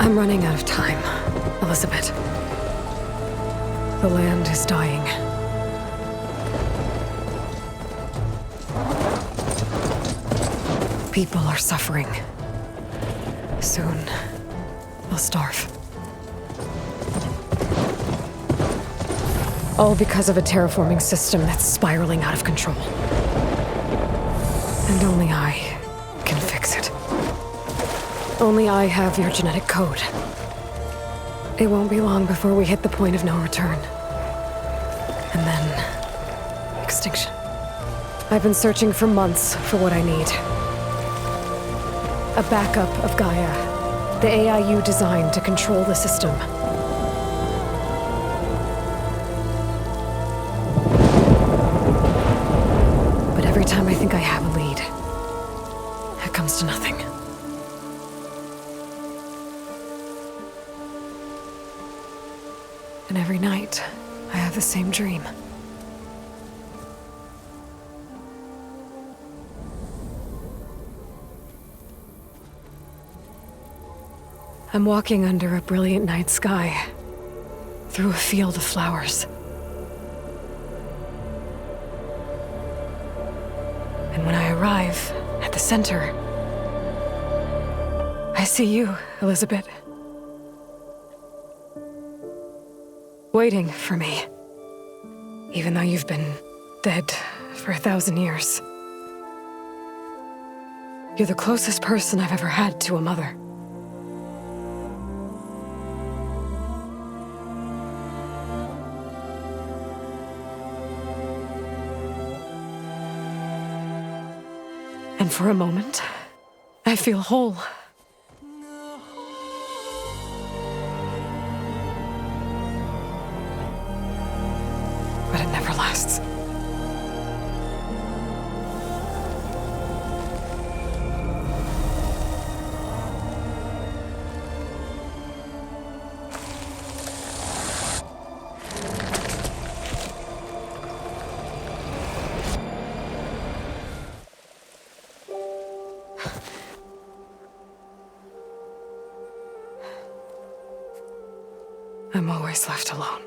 I'm running out of time, Elizabeth. The land is dying. People are suffering. Soon, they'll starve. All because of a terraforming system that's spiraling out of control. And only I can fix it. Only I have your genetic code. It won't be long before we hit the point of no return. And then... extinction. I've been searching for months for what I need. A backup of Gaia. The AI you designed to control the system. But every time I think I have a lead, it comes to nothing. And every night, I have the same dream. I'm walking under a brilliant night sky, through a field of flowers. And when I arrive at the center, I see you, Elizabeth. Waiting for me, even though you've been dead for 1,000 years. You're the closest person I've ever had to a mother. And for a moment, I feel whole. But it never lasts. I'm always left alone.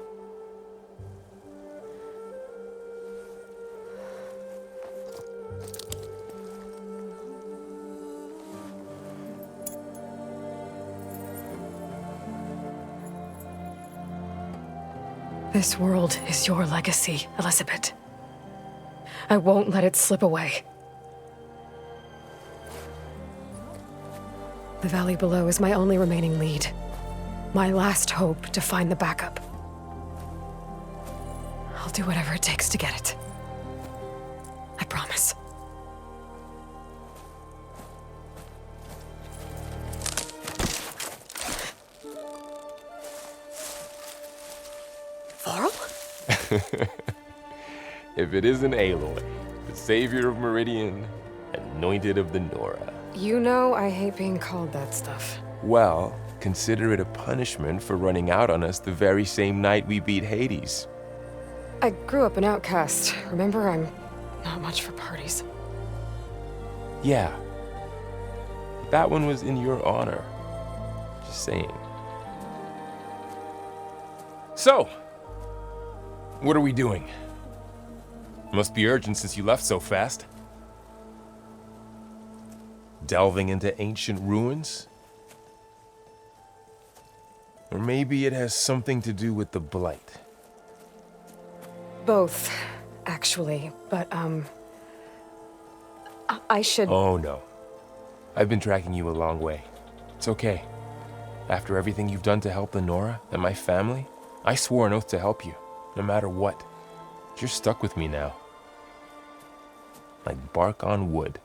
This world is your legacy, Elizabeth. I won't let it slip away. The valley below is my only remaining lead. My last hope to find the backup. I'll do whatever it takes to get it. I promise. Varl? If it isn't Aloy, the savior of Meridian, anointed of the Nora. You know I hate being called that stuff. Well, consider it a punishment for running out on us the very same night we beat Hades. I grew up an outcast. Remember, I'm not much for parties. Yeah. That one was in your honor. Just saying. So, what are we doing? Must be urgent since you left so fast. Delving into ancient ruins? Or maybe it has something to do with the Blight. Both, actually, but, I should... Oh, no. I've been tracking you a long way. It's okay. After everything you've done to help the Nora and my family, I swore an oath to help you, no matter what. You're stuck with me now. Like bark on wood.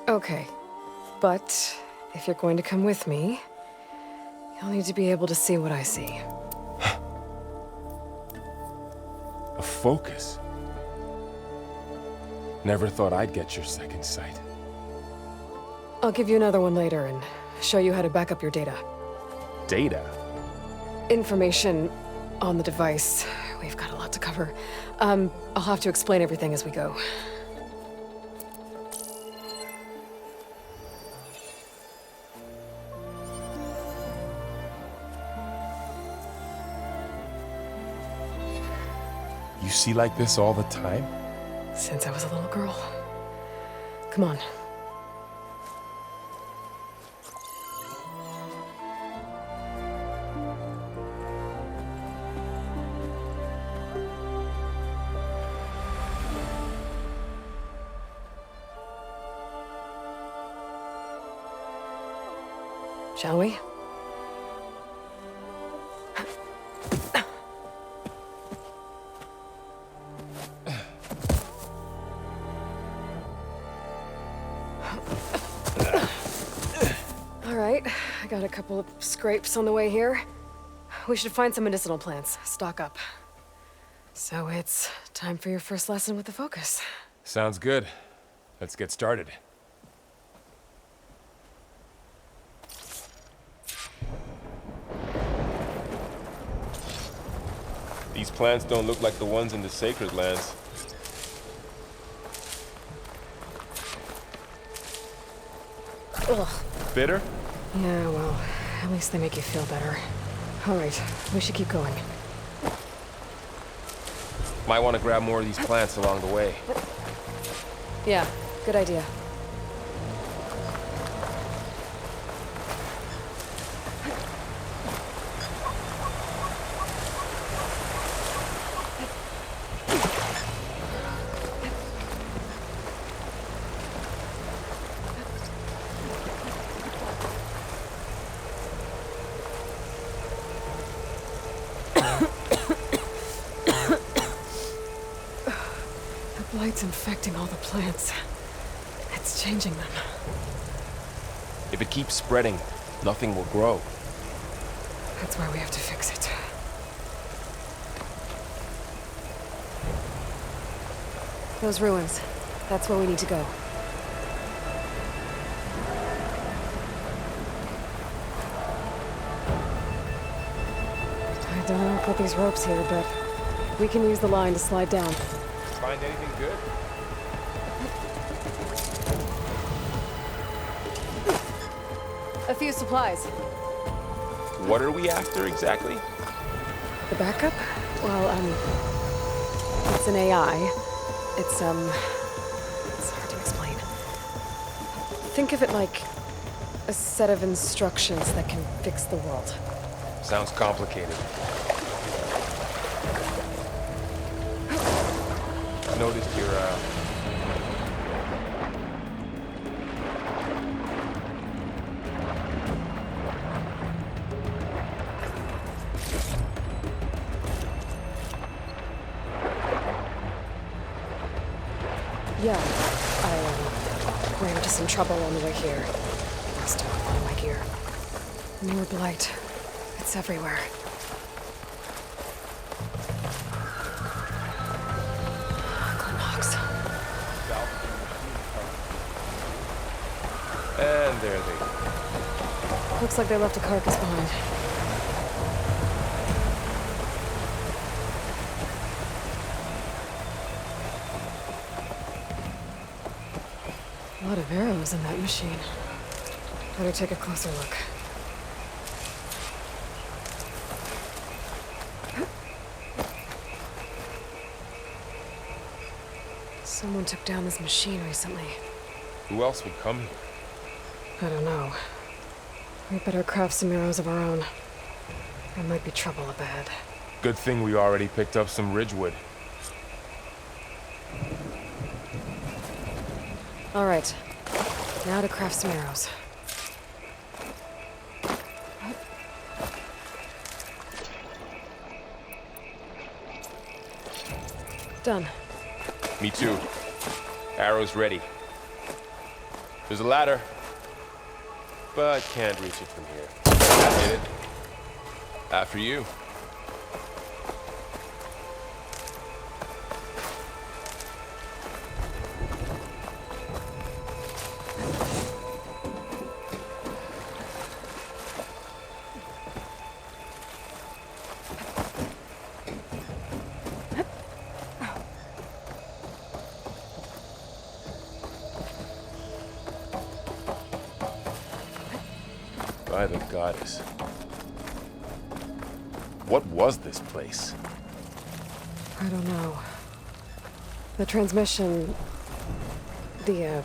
Okay, but if you're going to come with me, you'll need to be able to see what I see. A focus? Never thought I'd get your second sight. I'll give you another one later and show you how to back up your data. Data? Information on the device we've got a lot to cover. I'll have to explain everything as we go. You see like this all the time? Since I was a little girl. Come on. Shall we? All right, I got a couple of scrapes on the way here. We should find some medicinal plants, stock up. So it's time for your first lesson with the Focus. Sounds good. Let's get started. These plants don't look like the ones in the Sacred Lands. Ugh. Bitter? Yeah, well, at least they make you feel better. All right, we should keep going. Might want to grab more of these plants along the way. Yeah, good idea. The blight's infecting all the plants. It's changing them. If it keeps spreading, nothing will grow. That's why we have to fix it. Those ruins. That's where we need to go. I don't know who put these ropes here, but we can use the line to slide down. Find anything good? A few supplies. What are we after exactly? The backup? Well, it's an AI. It's hard to explain. Think of it like a set of instructions that can fix the world. Sounds complicated. Noticed your, Yeah, I ran into some trouble on the way here. Lost all my gear. More blight. It's everywhere. Gleenox. and there they go. Looks like they left a carcass behind. A lot of arrows in that machine. Better take a closer look. Someone took down this machine recently. Who else would come here? I don't know. We better craft some arrows of our own. There might be trouble ahead. Good thing we already picked up some ridgewood. All right. Now to craft some arrows. Done. Me too. Arrows ready. There's a ladder, but can't reach it from here. I did it. After you. by the goddess. What was this place? I don't know. The transmission... the,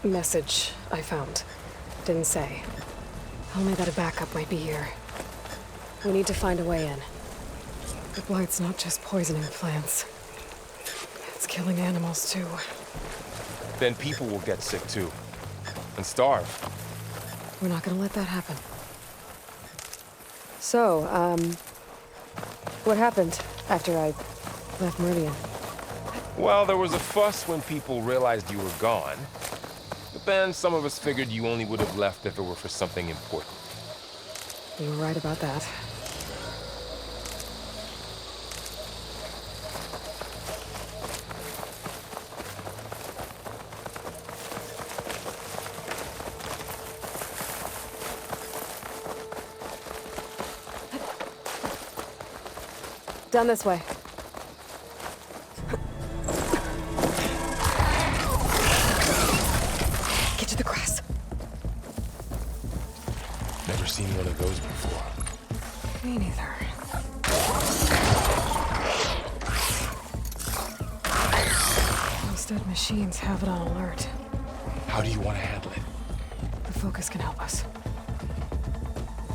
message I found didn't say. Only that a backup might be here. We need to find a way in. The blight's not just poisoning plants. It's killing animals, too. Then people will get sick too. And starve. We're not gonna let that happen. So, what happened after I left Meridian? Well, there was a fuss when people realized you were gone. But then some of us figured you only would have left if it were for something important. You were right about that. Down this way. Get to the grass. Never seen one of those before. Me neither. Those dead machines have it on alert. How do you want to handle it? The focus can help us.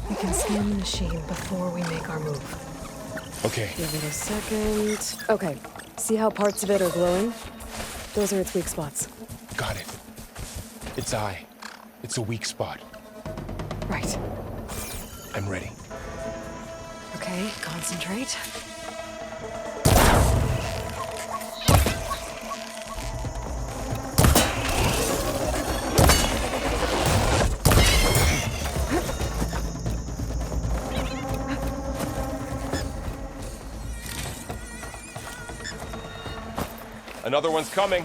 We can scan the machine before we make our move. Okay. Give it a second. Okay. See how parts of it are glowing? Those are its weak spots. Got it. Its eye. It's a weak spot. Right. I'm ready. Okay, concentrate. Another one's coming.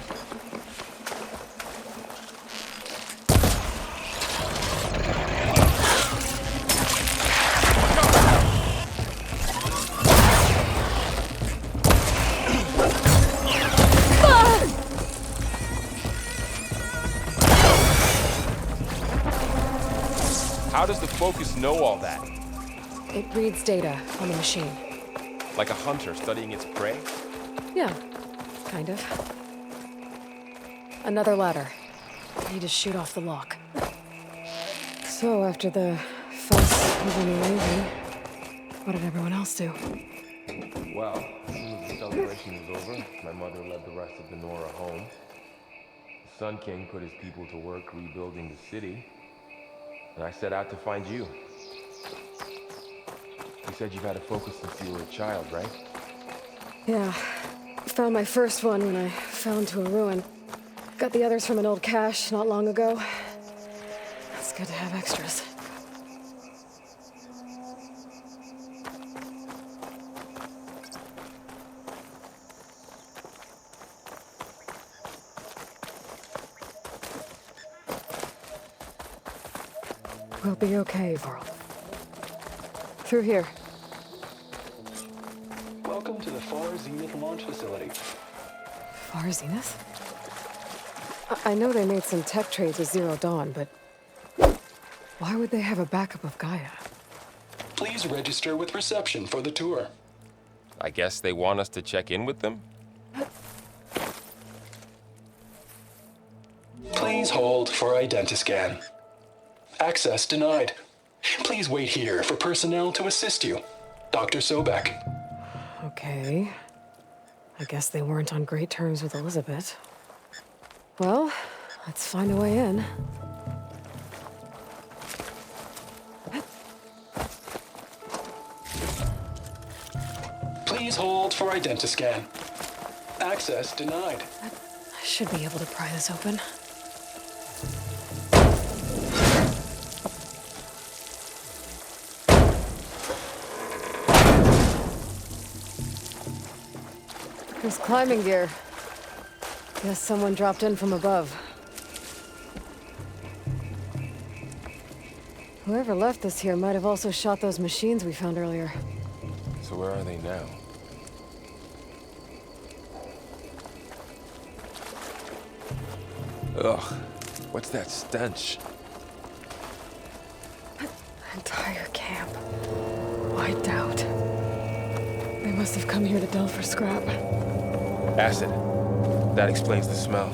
How does the focus know all that? It reads data on the machine. Like a hunter studying its prey? Yeah, kind of. Another ladder. Need to shoot off the lock. So, after the fuss over me leaving, what did everyone else do? Well, as soon as the celebration was over, my mother led the rest of the Nora home. The Sun King put his people to work rebuilding the city, and I set out to find you. You said you've had a focus since you were a child, right? Yeah. Found my first one when I fell into a ruin. Got the others from an old cache not long ago. It's good to have extras. We'll be okay, Varl. Through here. Welcome to the Far Zenith launch facility. Far Zenith? I know they made some tech trades with Zero Dawn, but why would they have a backup of Gaia? Please register with reception for the tour. I guess they want us to check in with them? Please hold for Identiscan. Access denied. Please wait here for personnel to assist you. Dr. Sobek. Okay. I guess they weren't on great terms with Elizabeth. Well, let's find a way in. Please hold for Identiscan. Access denied. I should be able to pry this open. There's climbing gear. Guess someone dropped in from above. Whoever left this here might have also shot those machines we found earlier. So where are they now? Ugh, what's that stench? Entire camp. Wiped out. They must have come here to delve for scrap. Acid. That explains the smell.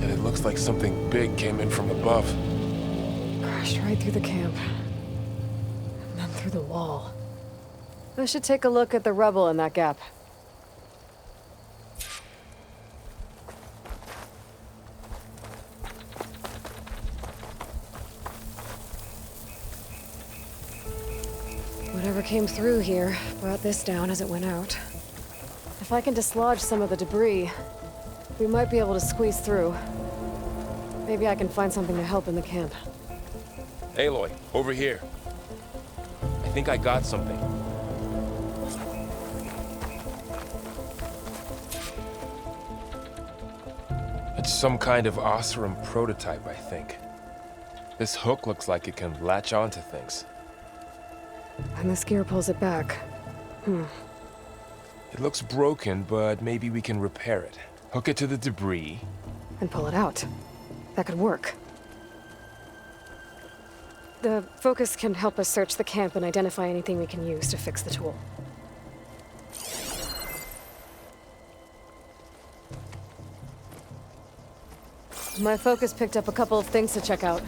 And it looks like something big came in from above. Crashed right through the camp. And then through the wall. I should take a look at the rubble in that gap. Whatever came through here brought this down as it went out. If I can dislodge some of the debris, we might be able to squeeze through. Maybe I can find something to help in the camp. Aloy, over here. I think I got something. It's some kind of Oseram prototype, I think. This hook looks like it can latch onto things. And this gear pulls it back. It looks broken, but maybe we can repair it. Hook it to the debris. And pull it out. That could work. The focus can help us search the camp and identify anything we can use to fix the tool. My focus picked up a couple of things to check out.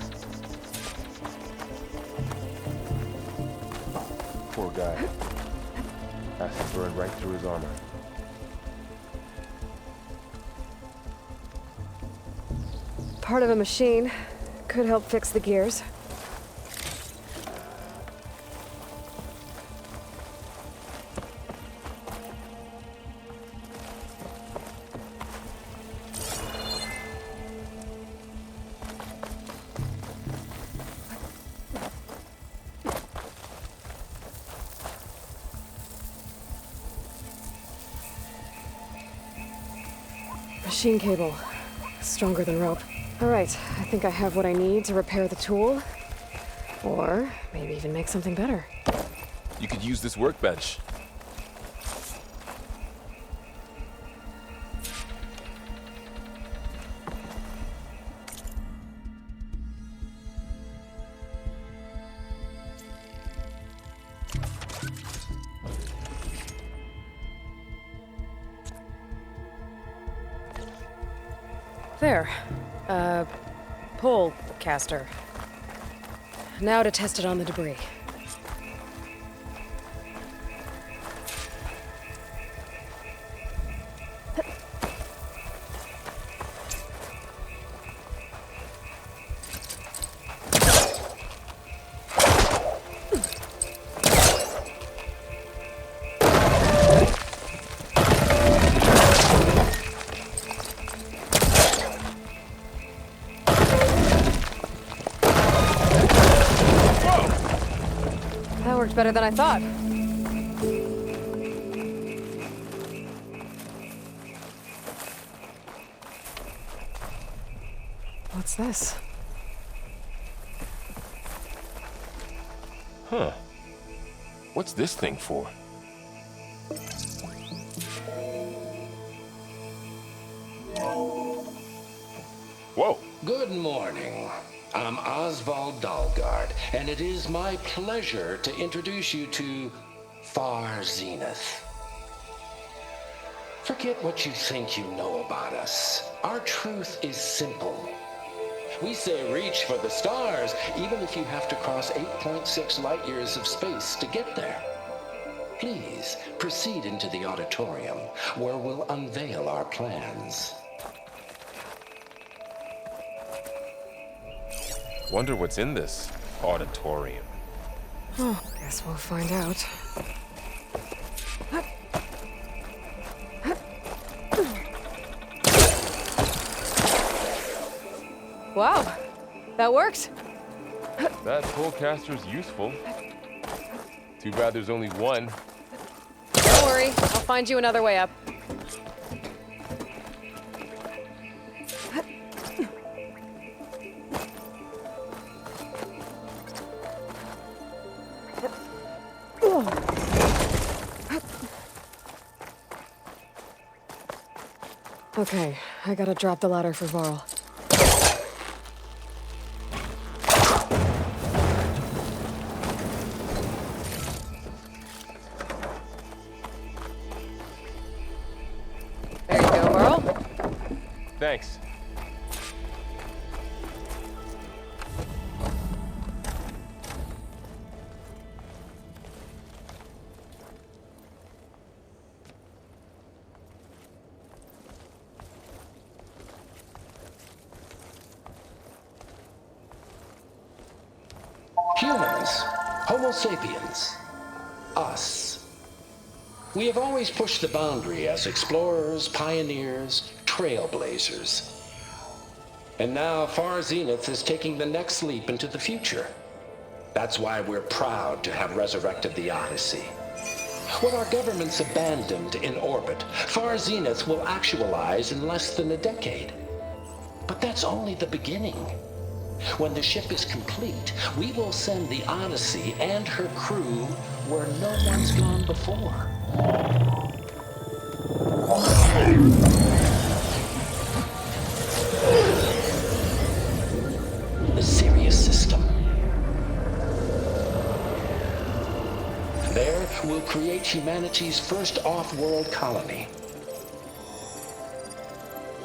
Poor guy. Acid burned right through his armor. Part of a machine. Could help fix the gears. Machine cable. Stronger than rope. All right, I think I have what I need to repair the tool. Or maybe even make something better. You could use this workbench. There. Pole caster. Now to test it on the debris. That worked better than I thought. What's this? Huh. What's this thing for? Whoa! Good morning. I'm Oswald Dalgard, and it is my pleasure to introduce you to Far Zenith. Forget what you think you know about us. Our truth is simple. We say reach for the stars, even if you have to cross 8.6 light years of space to get there. Please proceed into the auditorium, where we'll unveil our plans. Wonder what's in this auditorium. Oh, guess we'll find out. Wow, that worked. That polecaster's useful. Too bad there's only one. Don't worry, I'll find you another way up. Okay, I gotta drop the ladder for Varl. Thanks. Humans, Homo sapiens, us. We have always pushed the boundary as explorers, pioneers, trailblazers. And now Far Zenith is taking the next leap into the future. That's why we're proud to have resurrected the Odyssey. What our governments abandoned in orbit, Far Zenith will actualize in less than a decade. But that's only the beginning. When the ship is complete, we will send the Odyssey and her crew where no one's gone before. The Sirius system. There, we'll create humanity's first off-world colony.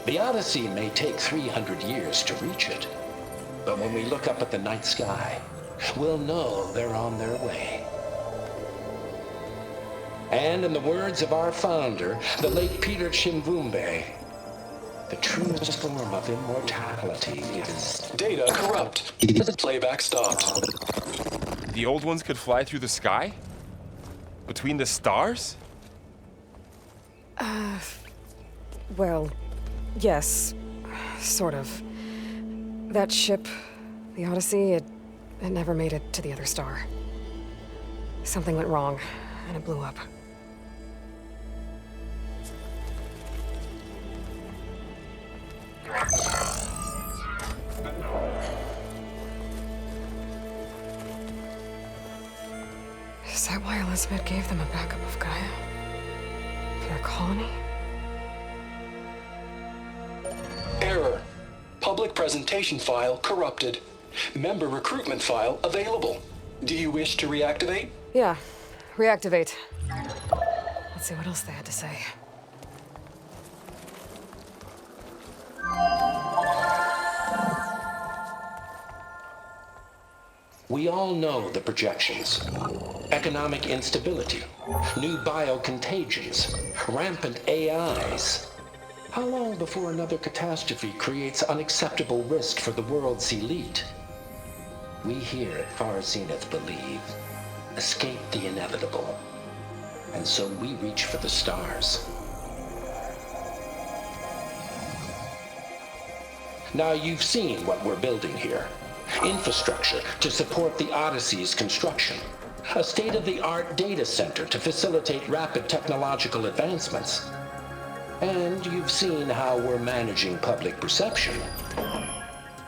The Odyssey may take 300 years to reach it. But when we look up at the night sky, we'll know they're on their way. And in the words of our founder, the late Peter Chimvumbe, the truest form of immortality is... Data corrupt. Playback stopped. The old ones could fly through the sky? Between the stars? Well, yes. Sort of. That ship, the Odyssey, it never made it to the other star. Something went wrong, and it blew up. Is that why Elizabeth gave them a backup of Gaia? For their colony? Error. Public presentation file corrupted. Member recruitment file available. Do you wish to reactivate? Yeah, reactivate. Let's see what else they had to say. We all know the projections. Economic instability, new biocontagions, rampant AIs. How long before another catastrophe creates unacceptable risk for the world's elite? We here at Far Zenith believe, escape the inevitable. And so we reach for the stars. Now you've seen what we're building here. Infrastructure to support the Odyssey's construction. A state-of-the-art data center to facilitate rapid technological advancements. And you've seen how we're managing public perception.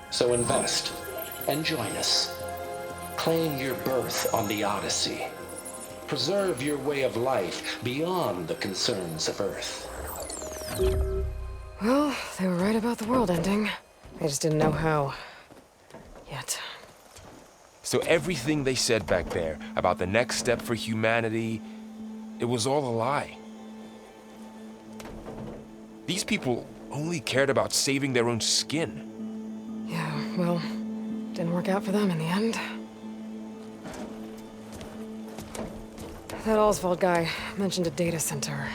So invest and join us. Claim your berth on the Odyssey. Preserve your way of life beyond the concerns of Earth. Well, they were right about the world ending. They just didn't know how. Yet. So everything they said back there about the next step for humanity, it was all a lie. These people only cared about saving their own skin. Yeah, well, didn't work out for them in the end. That Oswald guy mentioned a data center.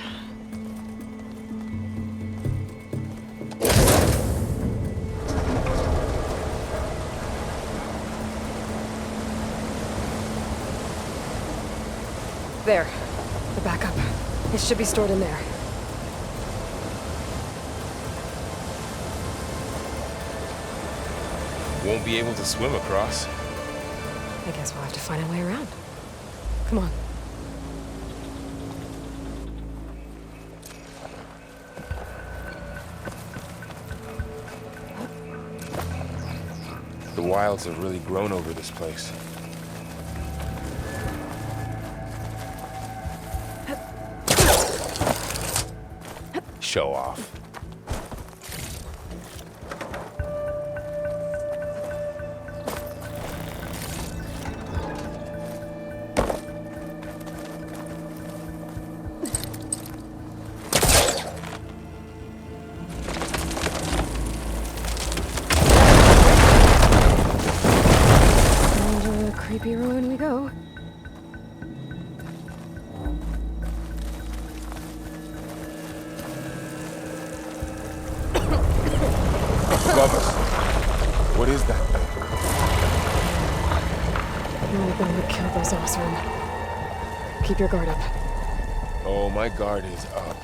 There, the backup. It should be stored in there. Won't be able to swim across. I guess we'll have to find a way around. Come on. The wilds have really grown over this place. Show off. above us. What is that thing? Might have been what killed those Osram. Keep your guard up. Oh, my guard is up.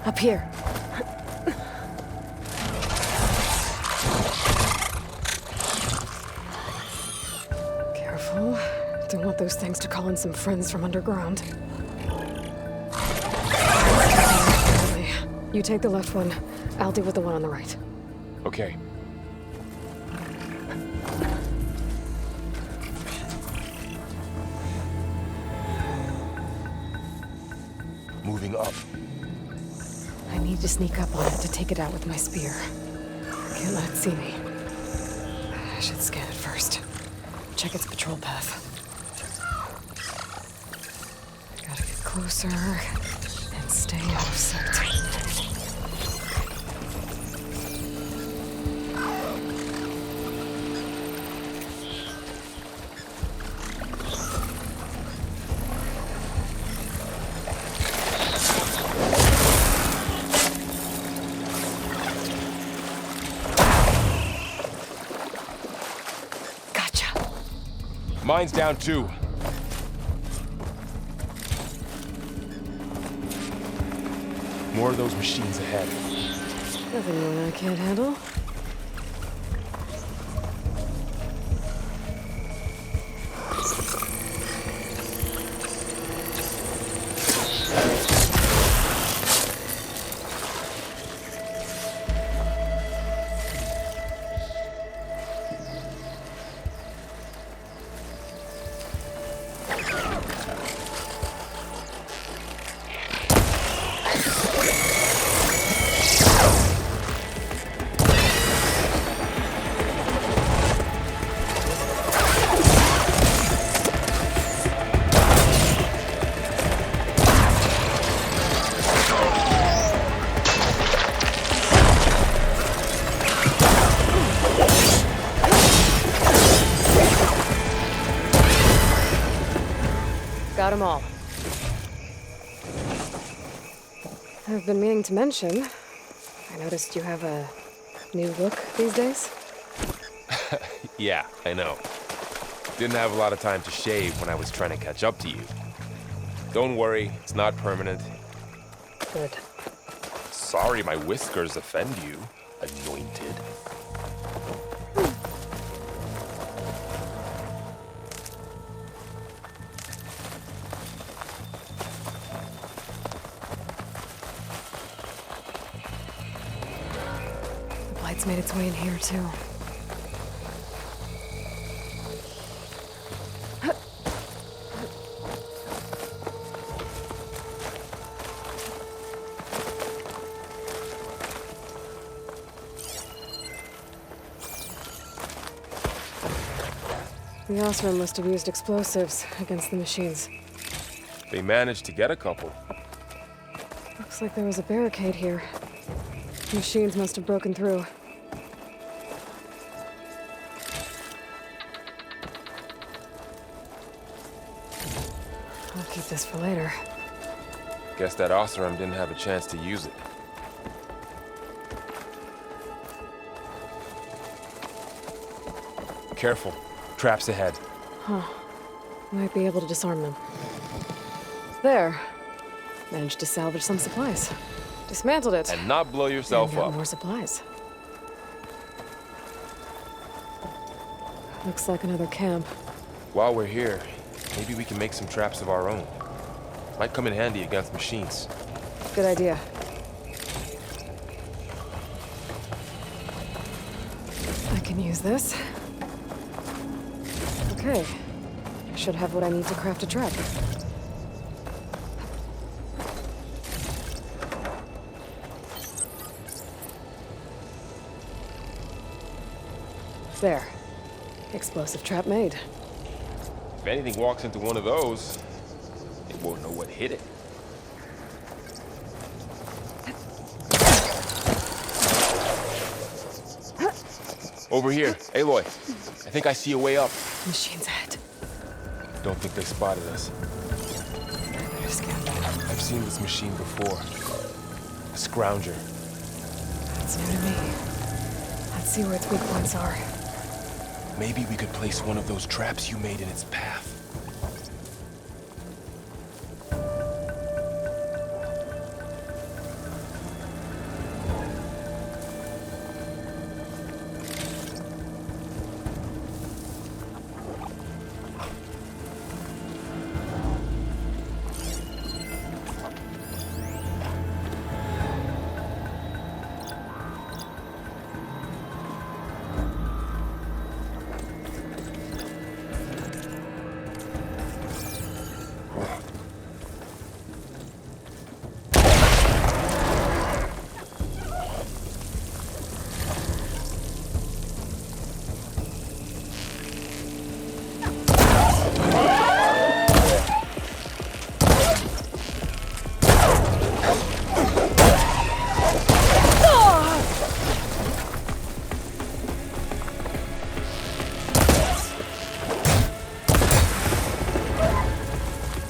Up here. Careful. Don't want those things to call in some friends from underground. You take the left one. I'll deal with the one on the right. Okay. Moving up. I need to sneak up on it to take it out with my spear. Can't let it see me. I should scan it first. Check its patrol path. Gotta get closer and stay out of sight. Mine's down too. More of those machines ahead. Nothing more I can't handle. Got them all. I've been meaning to mention, I noticed you have a new look these days. Yeah, I know. Didn't have a lot of time to shave when I was trying to catch up to you. Don't worry, it's not permanent. Good. Sorry my whiskers offend you, anointed. The blight's made its way in here, too. The Osram must have used explosives against the machines. They managed to get a couple. Looks like there was a barricade here. Machines must have broken through. I'll keep this for later. Guess that Osram didn't have a chance to use it. Careful. Traps ahead. Might be able to disarm them. There. Managed to salvage some supplies. Dismantled it. And not blow yourself And got up. more supplies. Looks like another camp. While we're here, maybe we can make some traps of our own. Might come in handy against machines. Good idea. I can use this. Okay. I should have what I need to craft a trap. There. Explosive trap made. If anything walks into one of those, it won't know what hit it. Over here. Aloy, I think I see a way up. Machine's ahead. Don't think they spotted us. Better scan them. I've seen this machine before. A scrounger. That's new to me. Let's see where its weak points are. Maybe we could place one of those traps you made in its path.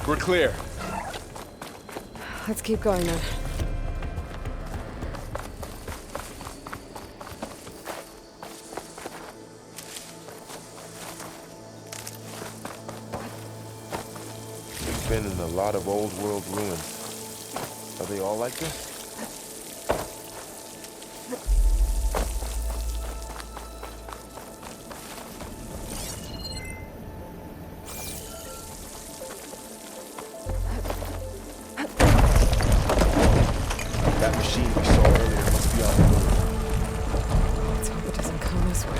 We're clear. Let's keep going then. We've been in a lot of old world ruins. Are they all like this? That machine we saw earlier must be on the move. Let's hope it doesn't come this way.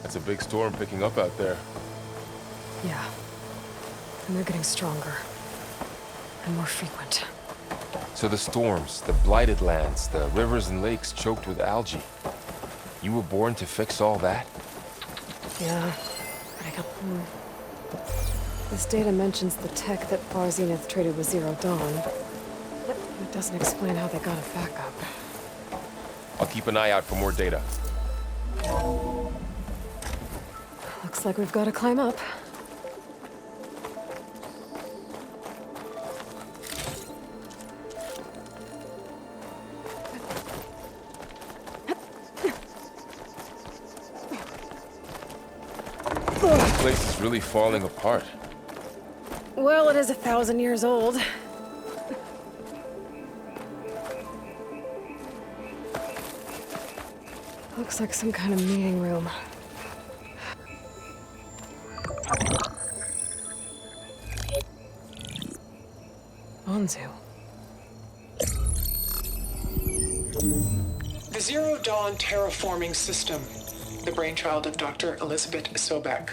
That's a big storm picking up out there. Yeah. And they're getting stronger. And more frequent. So the storms, the blighted lands, the rivers and lakes choked with algae. You were born to fix all that? Yeah. But I got... This data mentions the tech that Far Zenith traded with Zero Dawn. But it doesn't explain how they got it back up. I'll keep an eye out for more data. Looks like we've got to climb up. This place is really falling apart. Well, it is 1,000 years old. Looks like some kind of meeting room. Onzu. The Zero Dawn terraforming system, the brainchild of Dr. Elizabeth Sobek.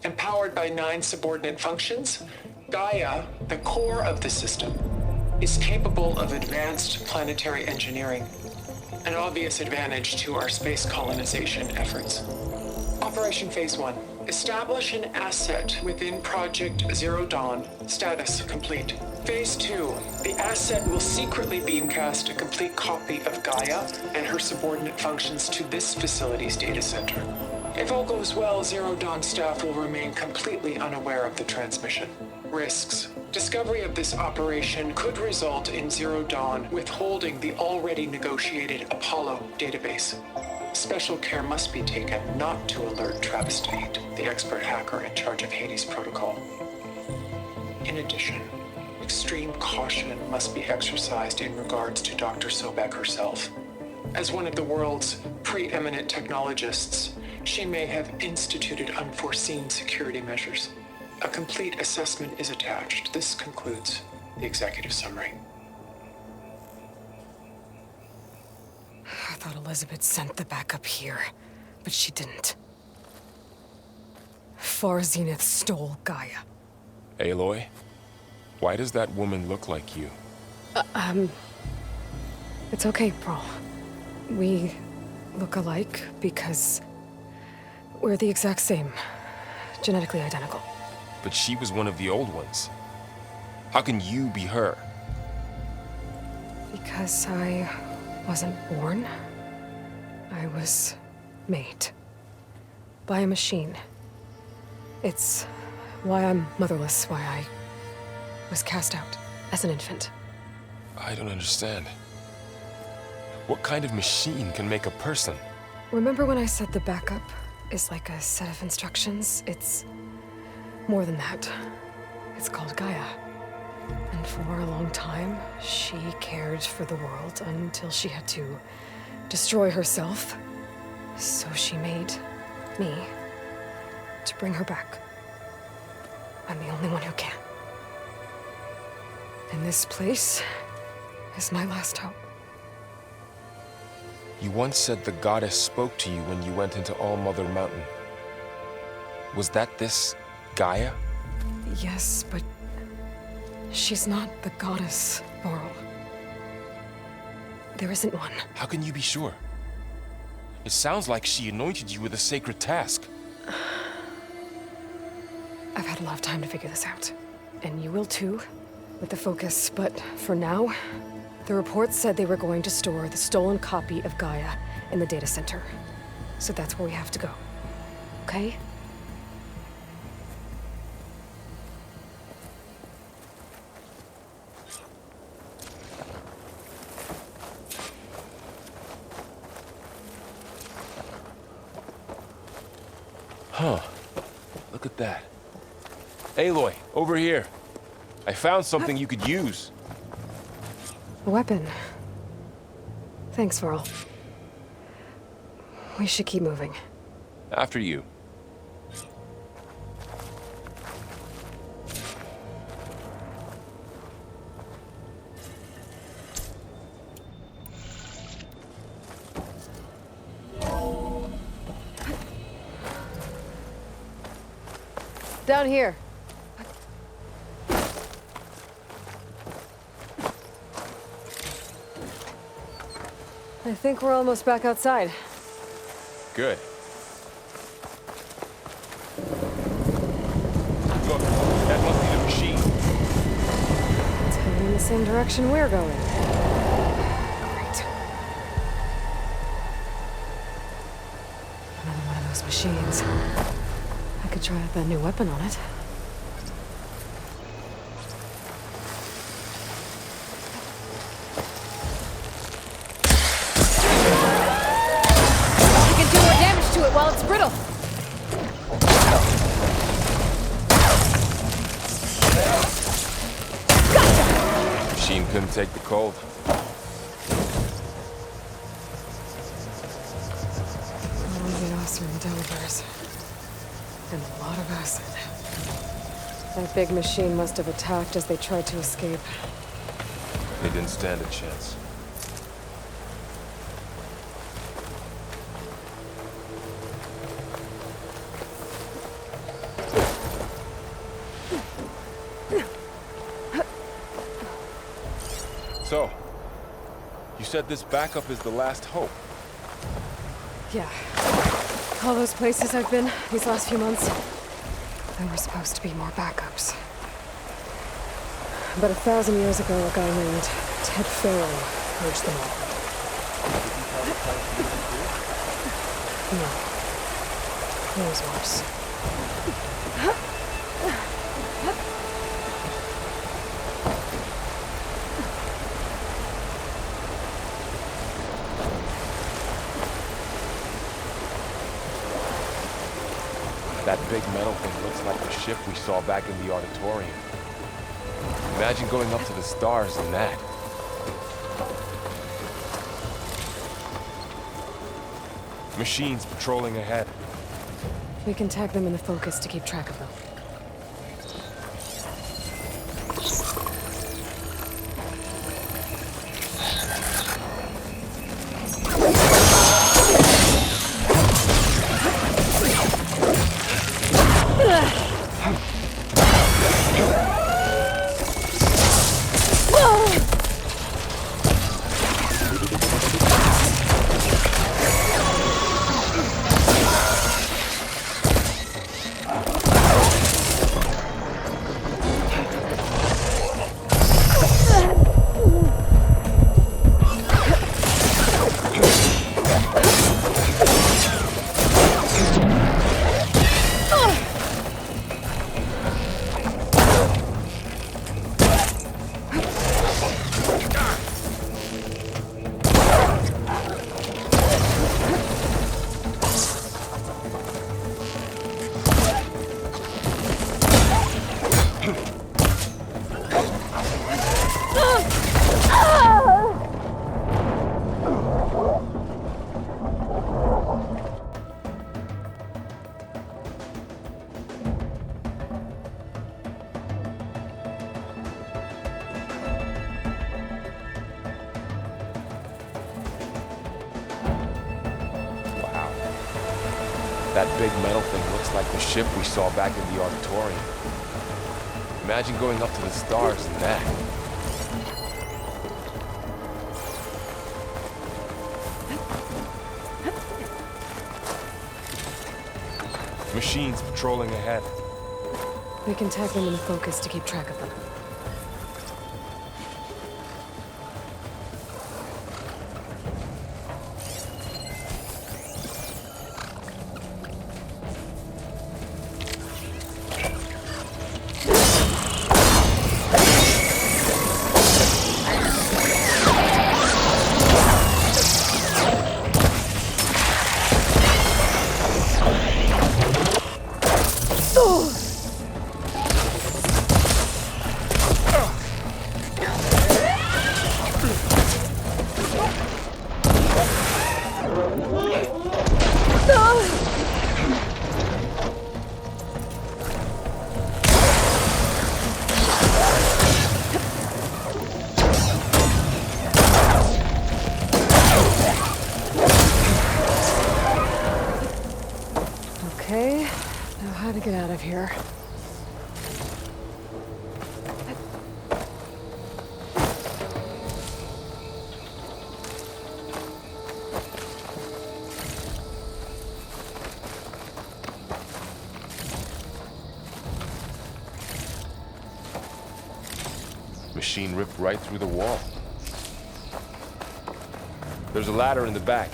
Empowered by 9 subordinate functions, Gaia, the core of the system, is capable of advanced planetary engineering, an obvious advantage to our space colonization efforts. Operation Phase 1. Establish an asset within Project Zero Dawn. Status complete. Phase 2. The asset will secretly beamcast a complete copy of Gaia and her subordinate functions to this facility's data center. If all goes well, Zero Dawn staff will remain completely unaware of the transmission. Risks. Discovery of this operation could result in Zero Dawn withholding the already negotiated Apollo database. Special care must be taken not to alert Travis Tate, the expert hacker in charge of Hades Protocol. In addition, extreme caution must be exercised in regards to Dr. Sobek herself. As one of the world's preeminent technologists, she may have instituted unforeseen security measures. A complete assessment is attached. This concludes the executive summary. I thought Elizabeth sent the backup here, but she didn't. Far Zenith stole Gaia. Aloy? Why does that woman look like you? It's okay, Pearl. We look alike because we're the exact same. Genetically identical. But she was one of the old ones. How can you be her? Because I wasn't born. I was made. By a machine. It's why I'm motherless, why I was cast out as an infant. I don't understand. What kind of machine can make a person? Remember when I said the backup is like a set of instructions? It's more than that. It's called Gaia. And for a long time, she cared for the world until she had to destroy herself. So she made me to bring her back. I'm the only one who can. And this place is my last hope. You once said the goddess spoke to you when you went into All-Mother Mountain. Was that this Gaia? Yes, but she's not the goddess, Laurel. There isn't one. How can you be sure? It sounds like she anointed you with a sacred task. I've had a lot of time to figure this out. And you will too, with the focus. But for now, the reports said they were going to store the stolen copy of Gaia in the data center. So that's where we have to go. Okay? Huh. Look at that. Aloy, over here. I found something you could use. A weapon. Thanks, Varl. We should keep moving. After you. Down here. I think we're almost back outside. Good. Look, that must be the machine. It's heading in the same direction we're going. Great. Another one of those machines. I could try out that new weapon on it. You can do more damage to it while it's brittle. Machine couldn't take the cold. Only the Ossern Delivers. And a lot of acid. That big machine must have attacked as they tried to escape. They didn't stand a chance. So, you said this backup is the last hope. Yeah. All those places I've been these last few months, there were supposed to be more backups. But 1,000 years ago, a guy named Ted Farrell purged them all. No. It was worse. That big metal thing looks like the ship we saw back in the auditorium. Imagine going up to the stars in that. Machines patrolling ahead. We can tag them in the focus to keep track of them. That big metal thing looks like the ship we saw back in the auditorium. Imagine going up to the stars in that. Machines patrolling ahead. We can tag them in focus to keep track of them. Okay, now how to get out of here. Machine ripped right through the wall. There's a ladder in the back.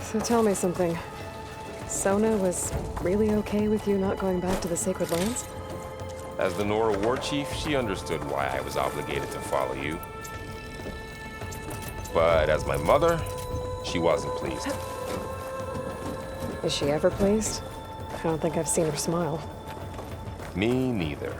So tell me something. Sona was really okay with you not going back to the Sacred Lands? As the Nora war chief, she understood why I was obligated to follow you. But as my mother, she wasn't pleased. Is she ever pleased? I don't think I've seen her smile. Me neither.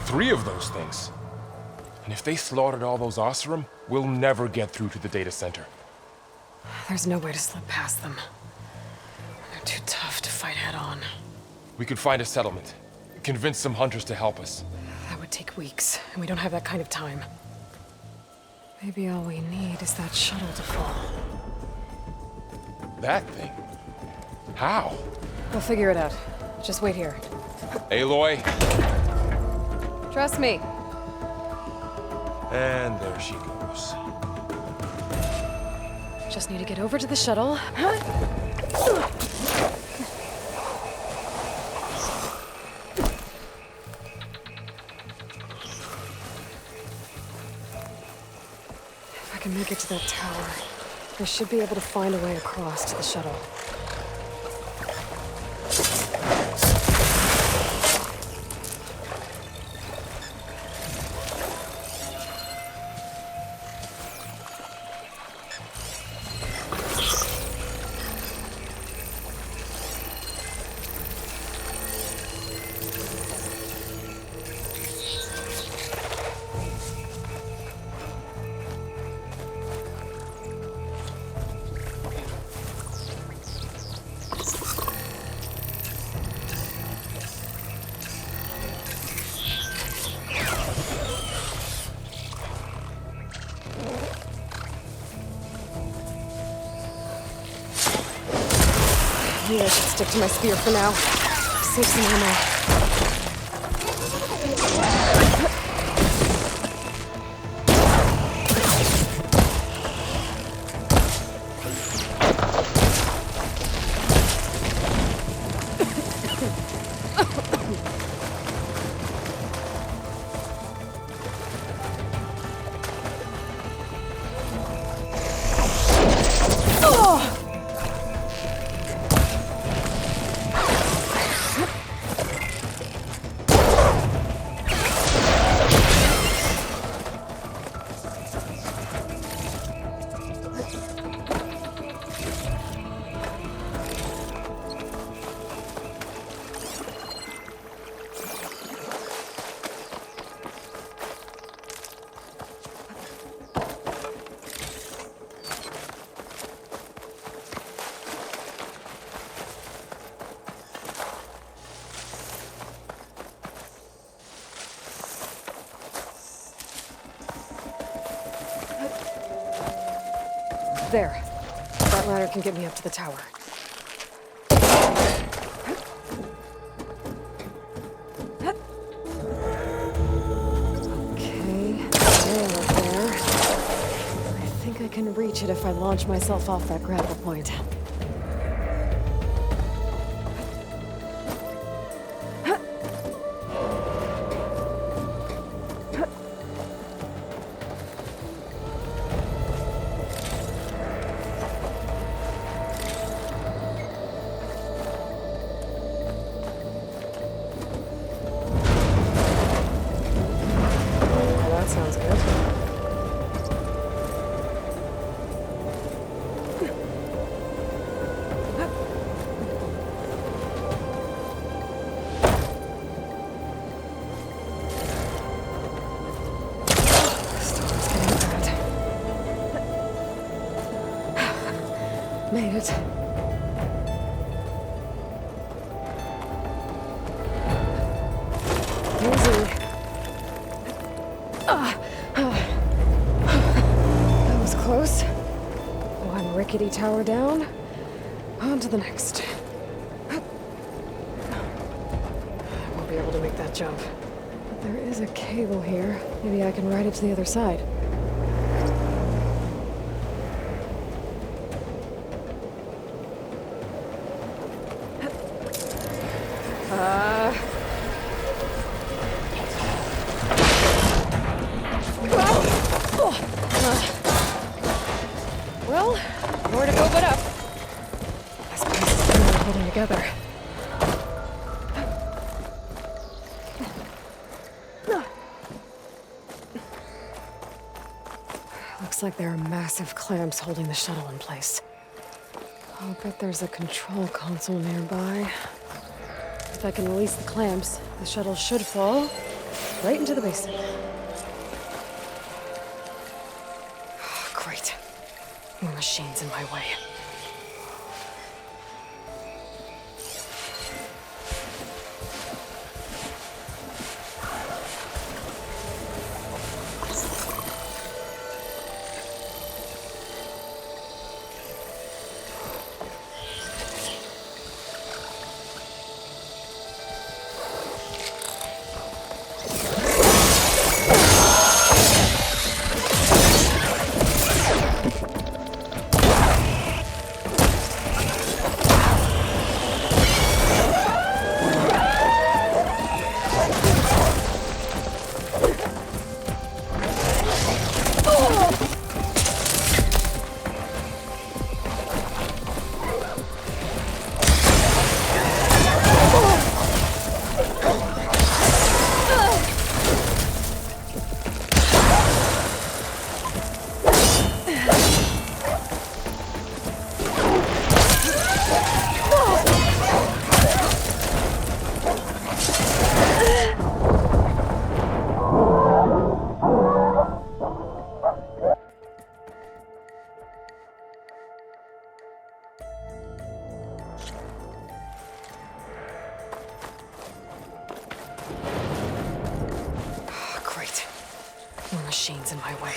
Three of those things. And if they slaughtered all those Oseram, we'll never get through to the data center. There's no way to slip past them. They're too tough to fight head on. We could find a settlement. Convince some hunters to help us. That would take weeks, and we don't have that kind of time. Maybe all we need is that shuttle to fall. That thing? How? We'll figure it out. Just wait here. Aloy. Trust me. And there she goes. Just need to get over to the shuttle. If I can make it to that tower, I should be able to find a way across to the shuttle. Maybe I should stick to my spear for now. Save some ammo. There. That ladder can get me up to the tower. Okay, there. I think I can reach it if I launch myself off that grapple point. That sounds good. Storm's getting bad. Made it. Easy. That was close. One rickety tower down. On to the next. I won't be able to make that jump. But there is a cable here. Maybe I can ride it to the other side. Well, more to go but up. This place is really holding together. Looks like there are massive clamps holding the shuttle in place. I'll bet there's a control console nearby. If I can release the clamps, the shuttle should fall right into the basin. Great. More machines in my way. Great. More machines in my way.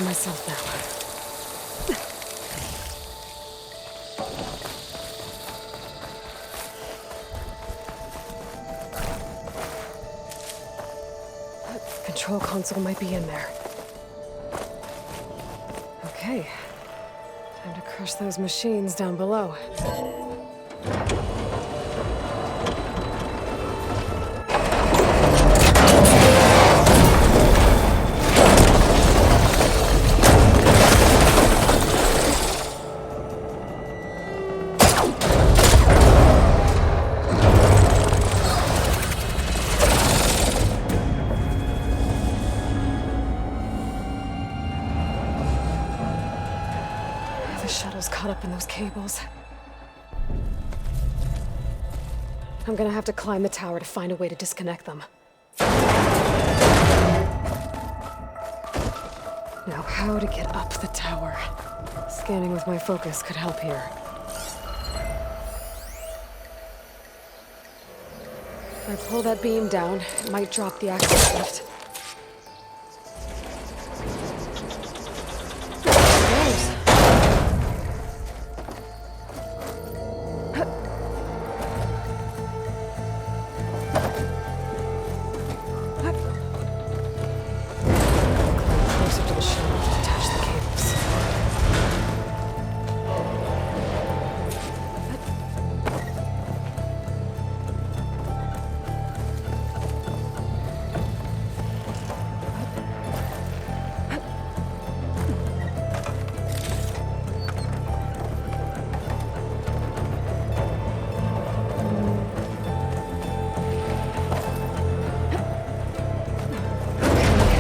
myself now. Control console might be in there. Okay. Time to crush those machines down below. The shuttle's caught up in those cables. I'm gonna have to climb the tower to find a way to disconnect them. Now, how to get up the tower? Scanning with my focus could help here. If I pull that beam down, it might drop the access lift. Closer to the shuttle to attach the cables.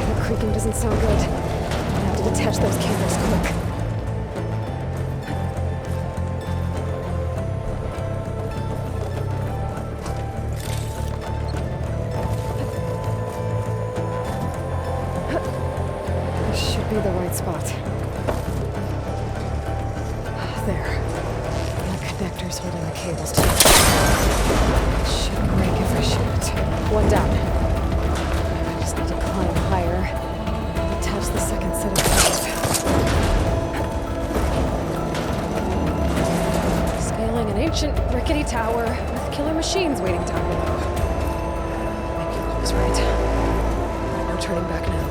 The creaking doesn't sound good. I have to detach those cables quick. This should be the right spot. There. The connector's holding the cables too. It should break if I shoot. One down. I just need to climb higher and attach the second set of cables. Scaling an ancient rickety tower with killer machines waiting down below. Maybe Luke was right. No turning back now.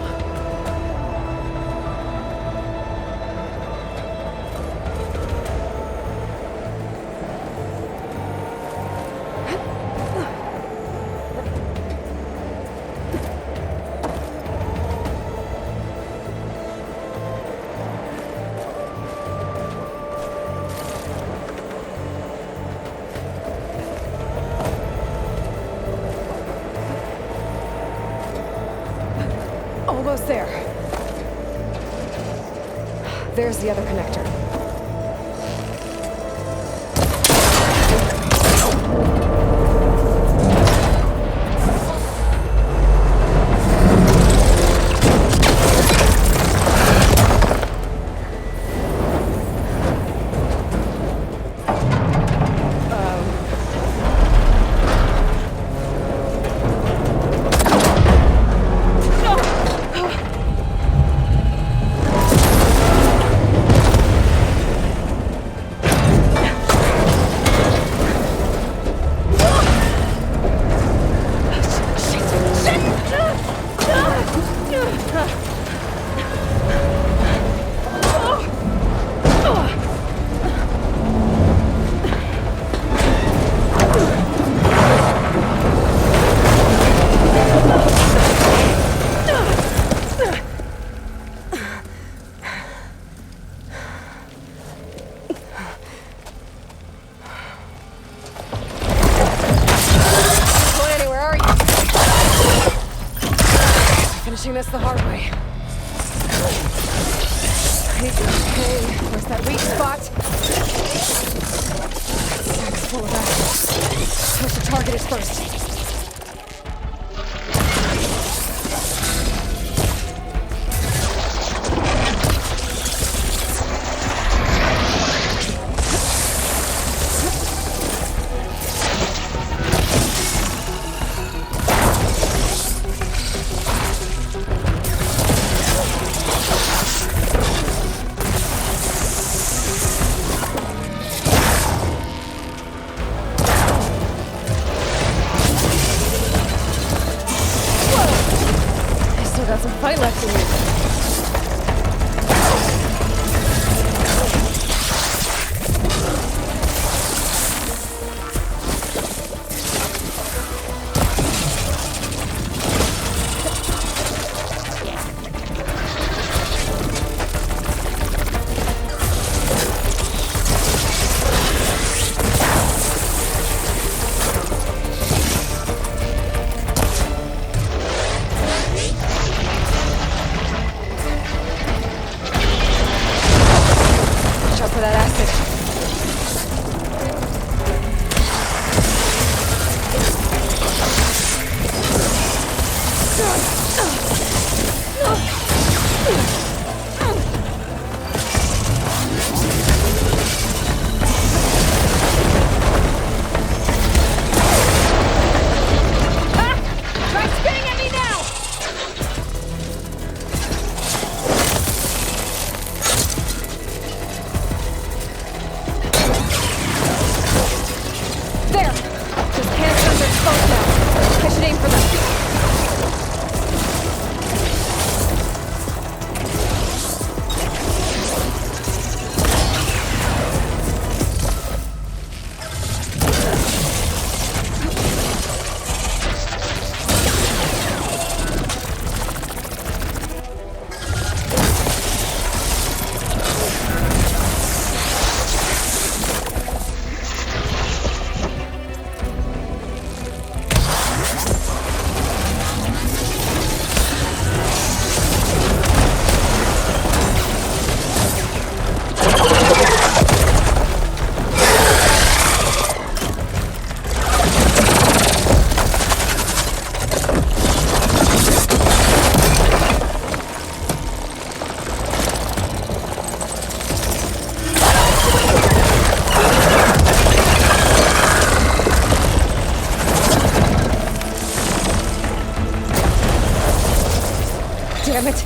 Almost there. There's the other connector. Finishing this the hard way. Okay, where's that weak spot? Sack's full of assholes. Push the target is first.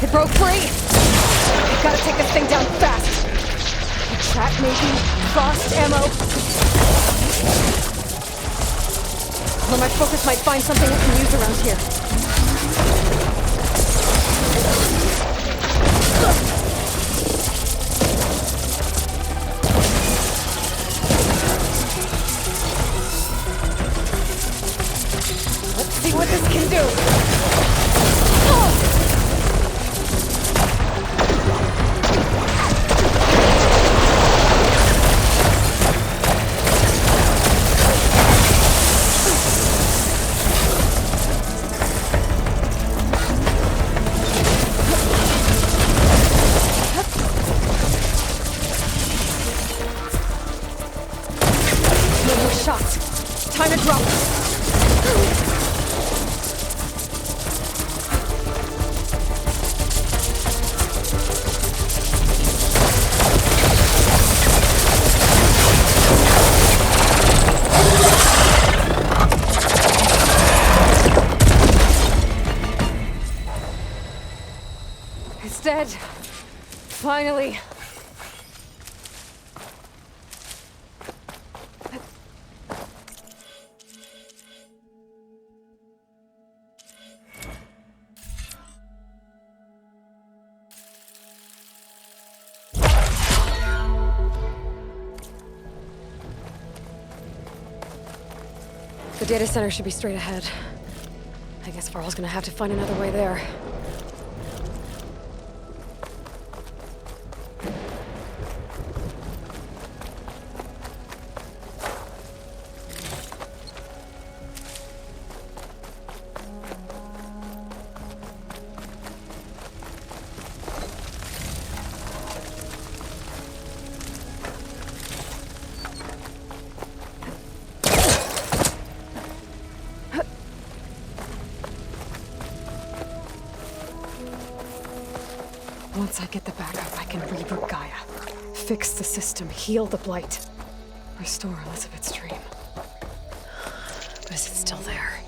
It broke free! We gotta take this thing down fast! A trap, maybe? Frost ammo? Well, my focus might find something I can use around here. Let's see what this can do! Oh! No more shots. Time to drop. It's dead. Finally. The data center should be straight ahead. I guess Varl's gonna have to find another way there. Once I get the backup, I can reboot Gaia. Fix the system, heal the Blight. Restore Elizabeth's dream. But is it still there?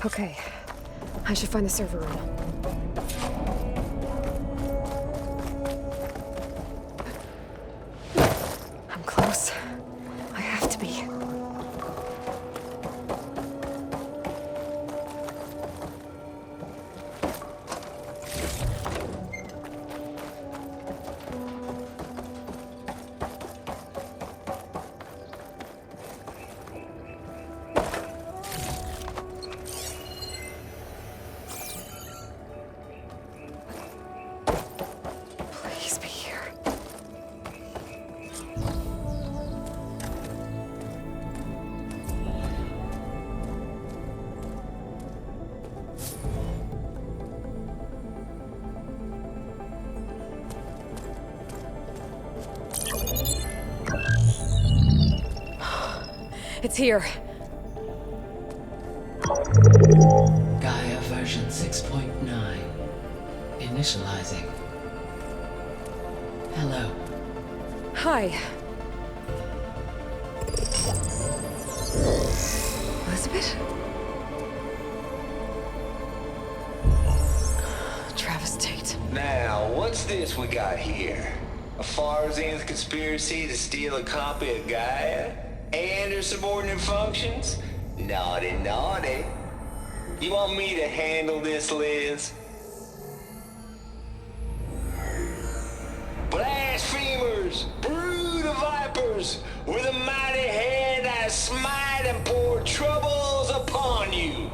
Okay. I should find the server room. I'm close. I have to be. Please be here. It's here. Gaia version 6.9. Initializing. Hello. Hi. Elizabeth? Travis Tate. Now, what's this we got here? A Farzian's conspiracy to steal a copy of Gaia? And her subordinate functions? Naughty, naughty. You want me to handle this, Liz? Blasphemers! Brood of vipers! With a mighty hand I smite and pour troubles upon you!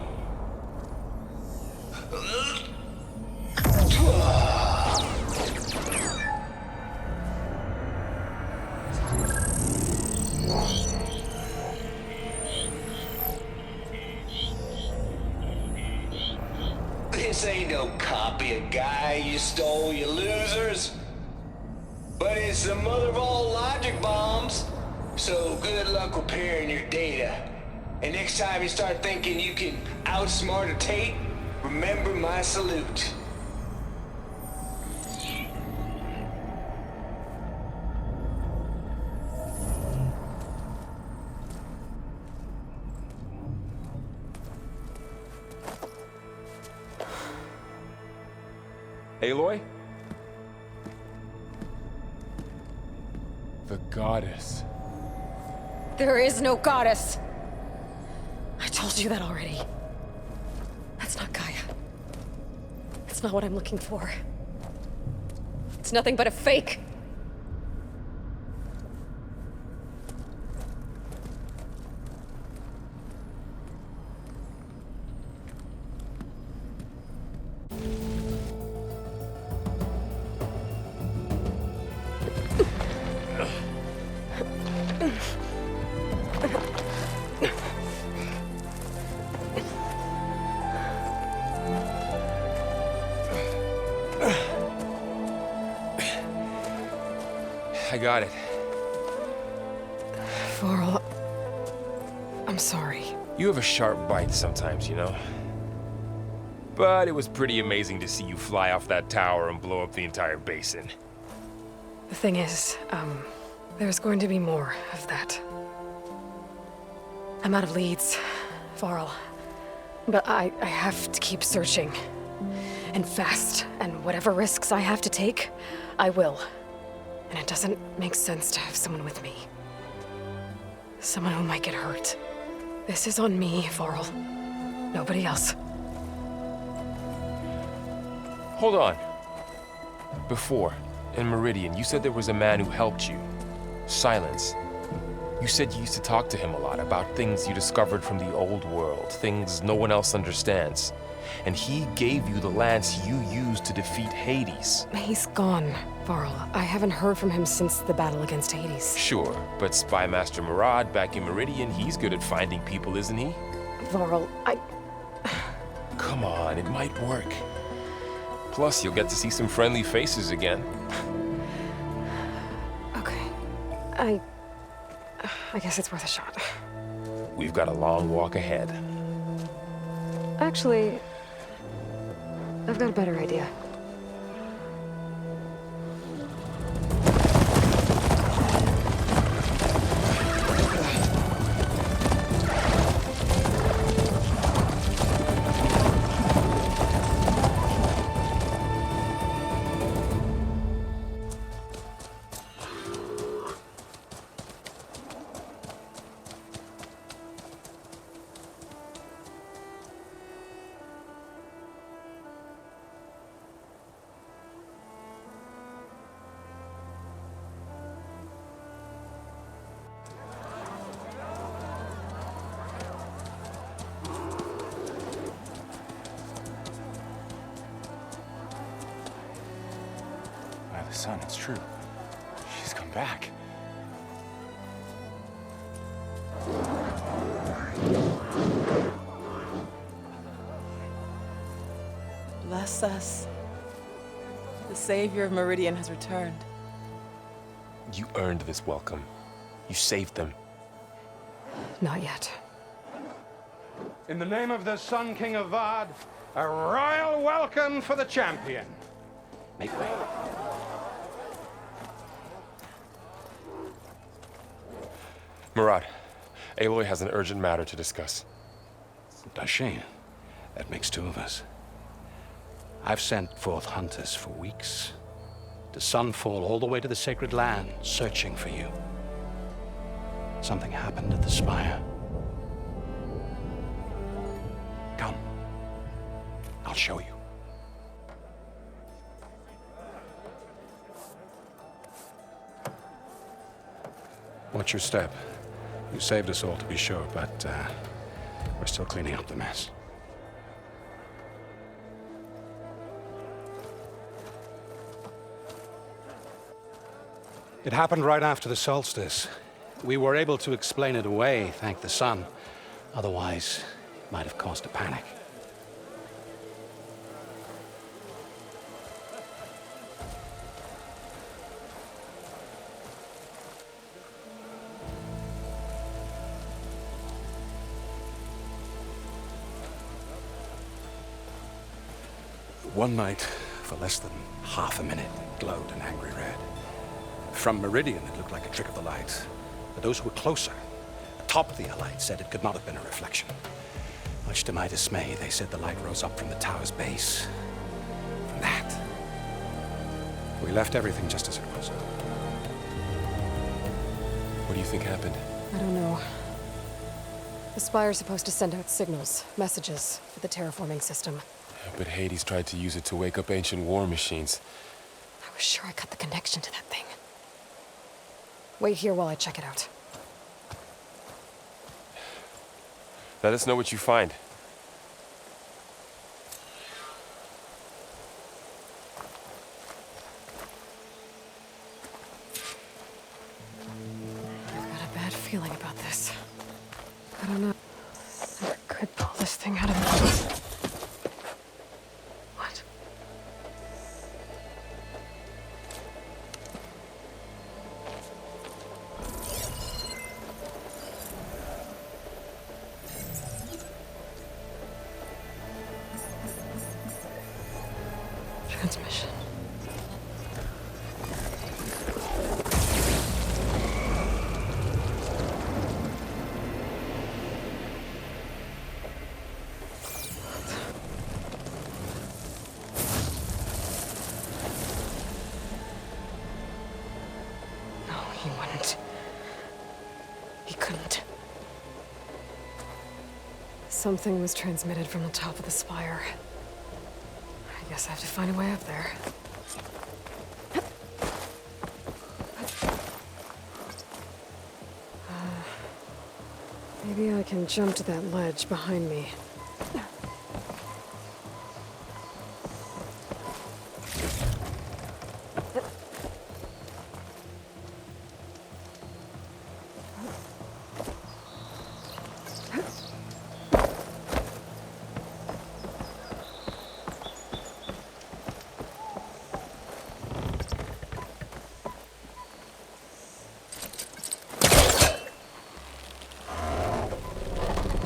This ain't no copy of Gaia you stole, you losers. But it's the mother of all logic bombs. So good luck repairing your data. And next time you start thinking you can outsmart a Tate, remember my salute. Aloy? The goddess. There is no goddess. I told you that already. That's not Gaia. It's not what I'm looking for. It's nothing but a fake. I got it. Varl, I'm sorry. You have a sharp bite sometimes, you know? But it was pretty amazing to see you fly off that tower and blow up the entire basin. The thing is, there's going to be more of that. I'm out of leads, Varl. But I have to keep searching. And fast. And whatever risks I have to take, I will. And it doesn't make sense to have someone with me. Someone who might get hurt. This is on me, Varl. Nobody else. Hold on. Before, in Meridian, you said there was a man who helped you. Silence. You said you used to talk to him a lot about things you discovered from the old world, things no one else understands. And he gave you the lance you used to defeat Hades. He's gone, Varl. I haven't heard from him since the battle against Hades. Sure, but Spy Master Murad back in Meridian, he's good at finding people, isn't he? Varl, Come on, it might work. Plus, you'll get to see some friendly faces again. Okay. I guess it's worth a shot. We've got a long walk ahead. Actually, I've got a better idea. The sun, it's true. She's come back. Bless us. The savior of Meridian has returned. You earned this welcome. You saved them. Not yet. In the name of the Sun King of Vard, a royal welcome for the champion. Make way. Murad, Aloy has an urgent matter to discuss. Does she? That makes two of us. I've sent forth hunters for weeks. To Sunfall, all the way to the Sacred Land, searching for you. Something happened at the Spire. Come. I'll show you. Watch your step. You saved us all, to be sure, but we're still cleaning up the mess. It happened right after the solstice. We were able to explain it away, thank the sun. Otherwise, it might have caused a panic. One night, for less than half a minute, it glowed an angry red. From Meridian, it looked like a trick of the light. But those who were closer, atop the light, said it could not have been a reflection. Much to my dismay, they said the light rose up from the tower's base. From that, We left everything just as it was. What do you think happened? I don't know. The Spire's supposed to send out signals, messages, for the terraforming system. But Hades tried to use it to wake up ancient war machines. I was sure I cut the connection to that thing. Wait here while I check it out. Let us know what you find. I've got a bad feeling about this. I don't know. I could pull this thing out of me. What? Transmission. No, he wouldn't. He couldn't. Something was transmitted from the top of the spire. I guess I have to find a way up there. Maybe I can jump to that ledge behind me.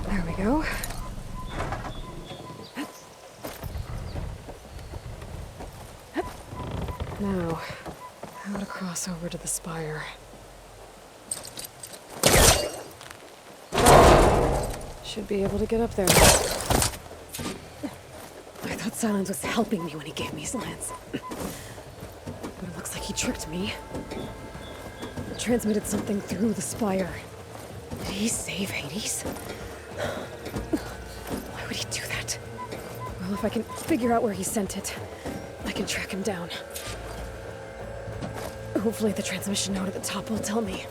There we go. Now, how to cross over to the spire. Should be able to get up there. I thought Silence was helping me when he gave me his lance. But it looks like he tricked me. Transmitted something through the spire. Did he save Hades? Why would he do that? Well, if I can figure out where he sent it, I can track him down. Hopefully the transmission node at the top will tell me.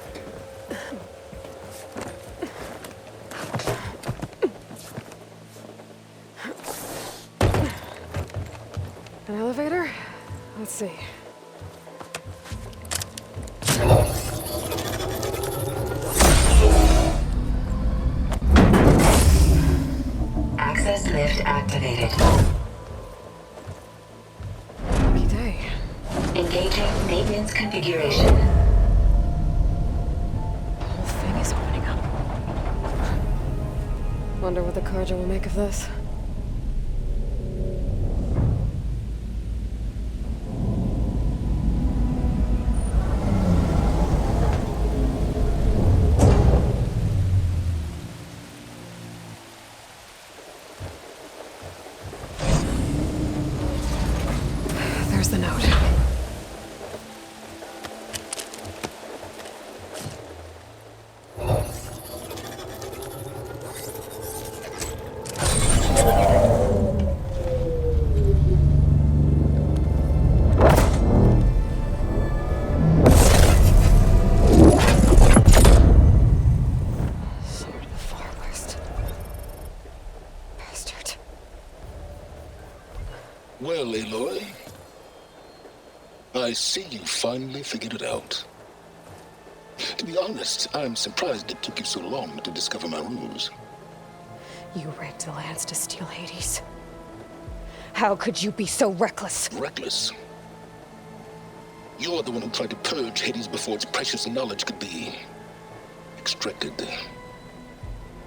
An elevator? Let's see. Access lift activated. Lucky day. Engaging maintenance configuration. The whole thing is opening up. Wonder what the Carja will make of this. There's the note. Sword of the Far West. Bastard. Well, Aloy, I see you finally figured it out. To be honest, I'm surprised it took you so long to discover my ruse. You rigged the lance to steal Hades. How could you be so reckless? Reckless? You're the one who tried to purge Hades before its precious knowledge could be extracted.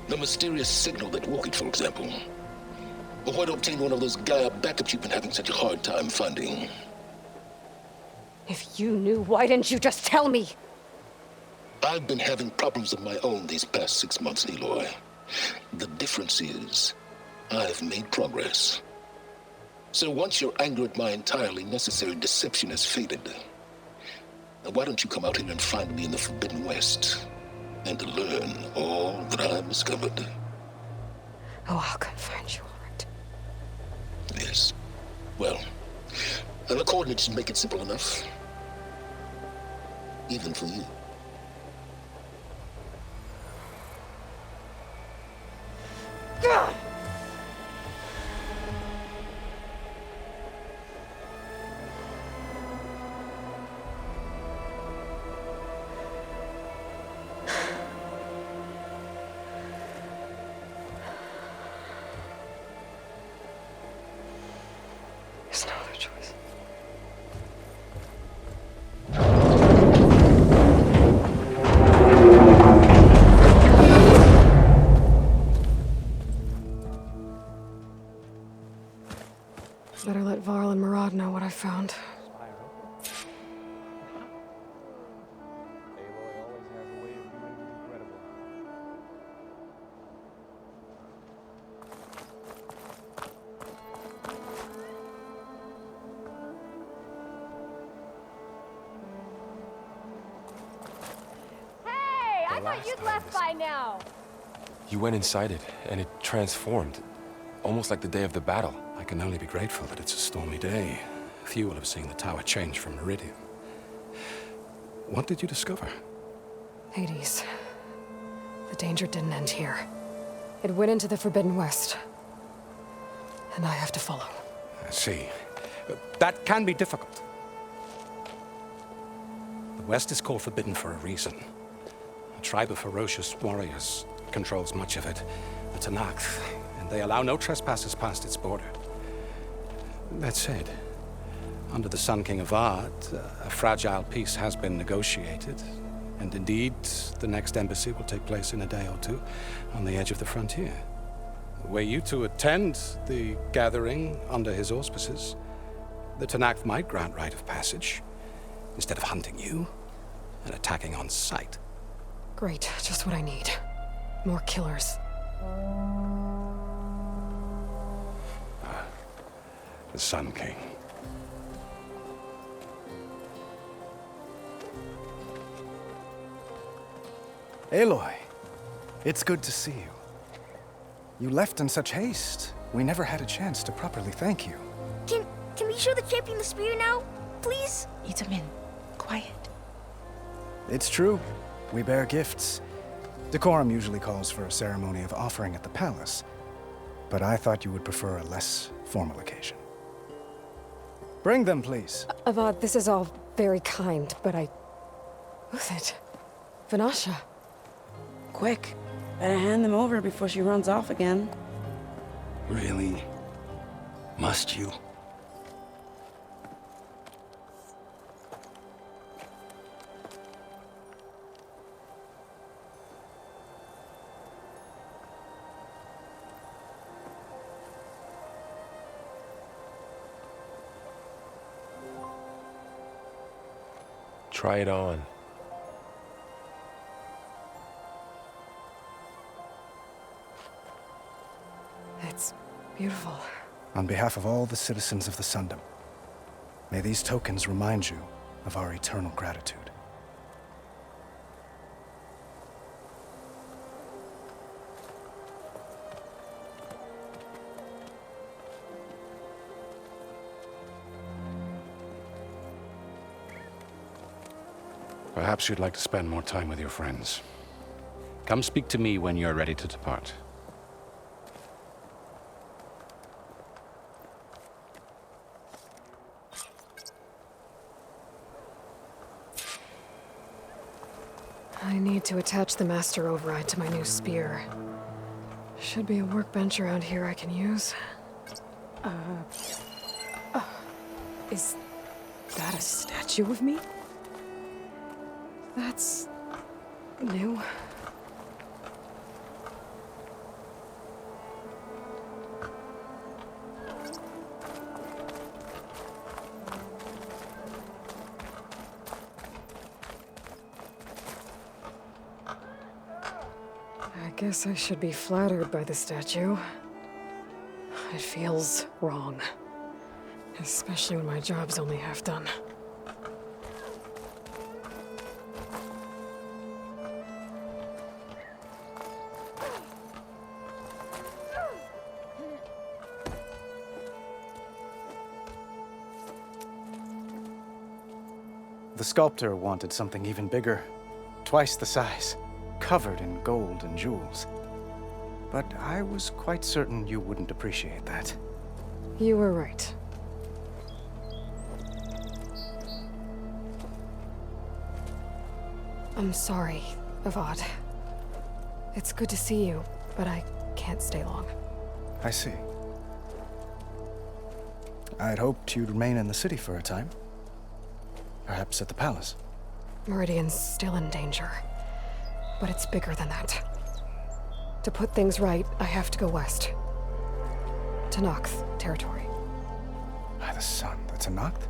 The mysterious signal that woke it, for example. Or why to obtain one of those Gaia backups you've been having such a hard time finding. If you knew, why didn't you just tell me? I've been having problems of my own these past 6 months, Aloy. The difference is, I've made progress. So once your anger at my entirely necessary deception has faded, now why don't you come out here and find me in the Forbidden West and learn all that I've discovered? Oh, I'll come find you, all right. Yes. Well, and the coordinates make it simple enough. Even for you. God! There's no other choice. Better let Varl and Murad know what I found. Hey, I thought you'd left by now. You went inside it, and it transformed. Almost like the day of the battle. I can only be grateful that it's a stormy day. Few will have seen the tower change from Meridian. What did you discover? Hades. The danger didn't end here. It went into the Forbidden West. And I have to follow. I see. That can be difficult. The West is called Forbidden for a reason. A tribe of ferocious warriors controls much of it. The Tenakth. And they allow no trespassers past its border. That said, under the Sun King Avad, a fragile peace has been negotiated. And indeed, the next embassy will take place in a day or two on the edge of the frontier. Were you to attend the gathering under his auspices, the Tenakth might grant right of passage, instead of hunting you and attacking on sight. Great, just what I need. More killers. The Sun King. Aloy, it's good to see you. You left in such haste. We never had a chance to properly thank you. Can we show the champion the spear now? Please? Itamin, quiet. It's true. We bear gifts. Decorum usually calls for a ceremony of offering at the palace, but I thought you would prefer a less formal occasion. Bring them, please. Avad, this is all very kind, but Who's it? Vanasha. Quick, better hand them over before she runs off again. Really? Must you? Try it on. It's beautiful. On behalf of all the citizens of the Sundom, may these tokens remind you of our eternal gratitude. Perhaps you'd like to spend more time with your friends. Come speak to me when you're ready to depart. I need to attach the Master Override to my new spear. Should be a workbench around here I can use. Is that a statue of me? That's new. I guess I should be flattered by the statue. It feels wrong. Especially when my job's only half done. The sculptor wanted something even bigger, twice the size, covered in gold and jewels. But I was quite certain you wouldn't appreciate that. You were right. I'm sorry, Avad. It's good to see you, but I can't stay long. I see. I'd hoped you'd remain in the city for a time. Perhaps at the palace. Meridian's still in danger, but it's bigger than that. To put things right, I have to go west. To Nox territory. By the sun, that's a Noct?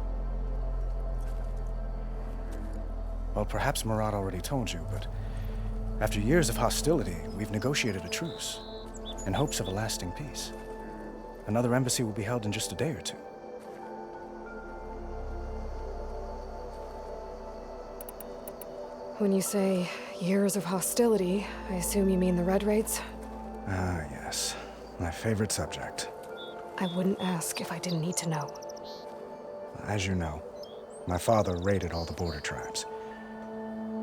Well, perhaps Murad already told you, but after years of hostility, we've negotiated a truce, in hopes of a lasting peace. Another embassy will be held in just a day or two. When you say years of hostility, I assume you mean the Red Raids? Ah, yes. My favorite subject. I wouldn't ask if I didn't need to know. As you know, my father raided all the border tribes.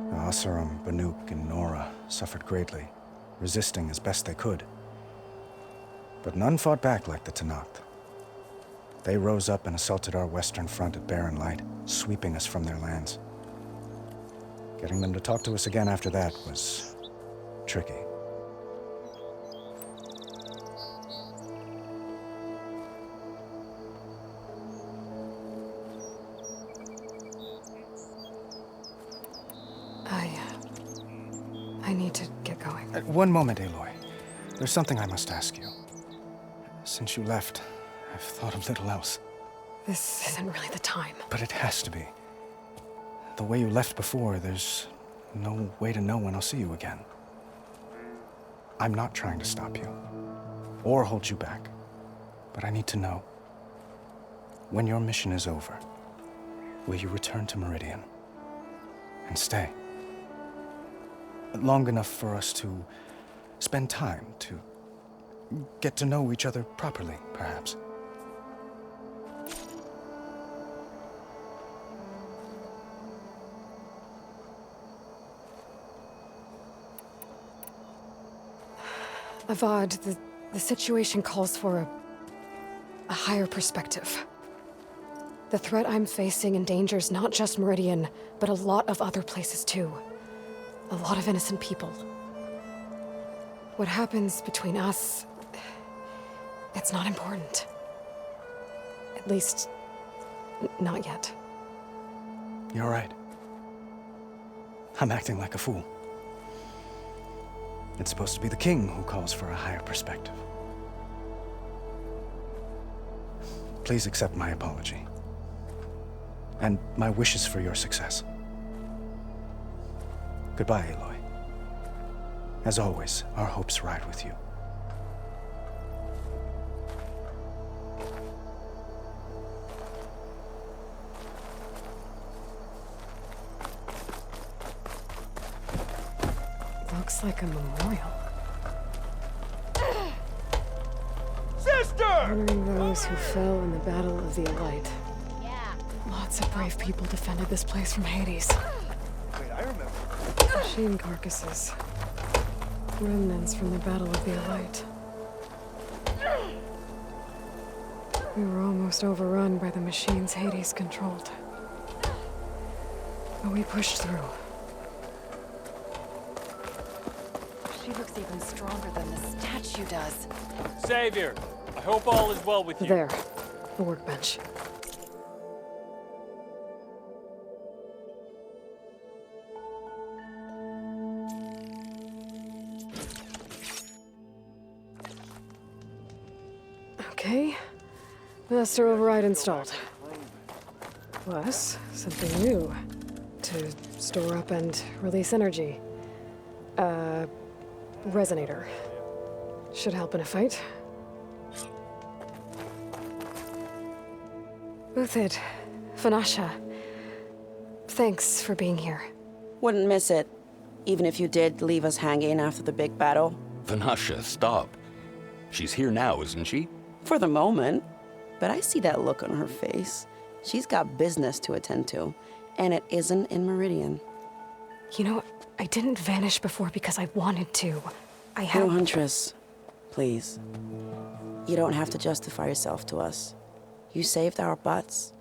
The Oseram, Banuk, and Nora suffered greatly, resisting as best they could. But none fought back like the Tenakth. They rose up and assaulted our western front at Barren Light, sweeping us from their lands. Getting them to talk to us again after that was tricky. I need to get going. One moment, Aloy. There's something I must ask you. Since you left, I've thought of little else. This isn't really the time. But it has to be. The way you left before, there's no way to know when I'll see you again. I'm not trying to stop you, or hold you back. But I need to know, when your mission is over, will you return to Meridian? And stay? Long enough for us to spend time, to get to know each other properly, perhaps. Avad, the situation calls for a higher perspective. The threat I'm facing endangers not just Meridian, but a lot of other places too. A lot of innocent people. What happens between us, it's not important. At least, not yet. You're right. I'm acting like a fool. It's supposed to be the king who calls for a higher perspective. Please accept my apology. And my wishes for your success. Goodbye, Aloy. As always, our hopes ride with you. Looks like a memorial. Sister! Honoring those who fell in the Battle of the Elite. Lots of brave people defended this place from Hades. Wait, I remember. Machine carcasses. Remnants from the Battle of the Elite. We were almost overrun by the machines Hades controlled. But we pushed through. She looks even stronger than the statue does. Savior, I hope all is well with you. There. The workbench. Okay. Master override installed. Plus, something new. To store up and release energy. Resonator. Should help in a fight. Uthid, Vanasha, thanks for being here. Wouldn't miss it, even if you did leave us hanging after the big battle. Vanasha, stop. She's here now, isn't she? For the moment. But I see that look on her face. She's got business to attend to, and it isn't in Meridian. You know, I didn't vanish before because I wanted to. I have... No, Huntress. Please. You don't have to justify yourself to us. You saved our butts.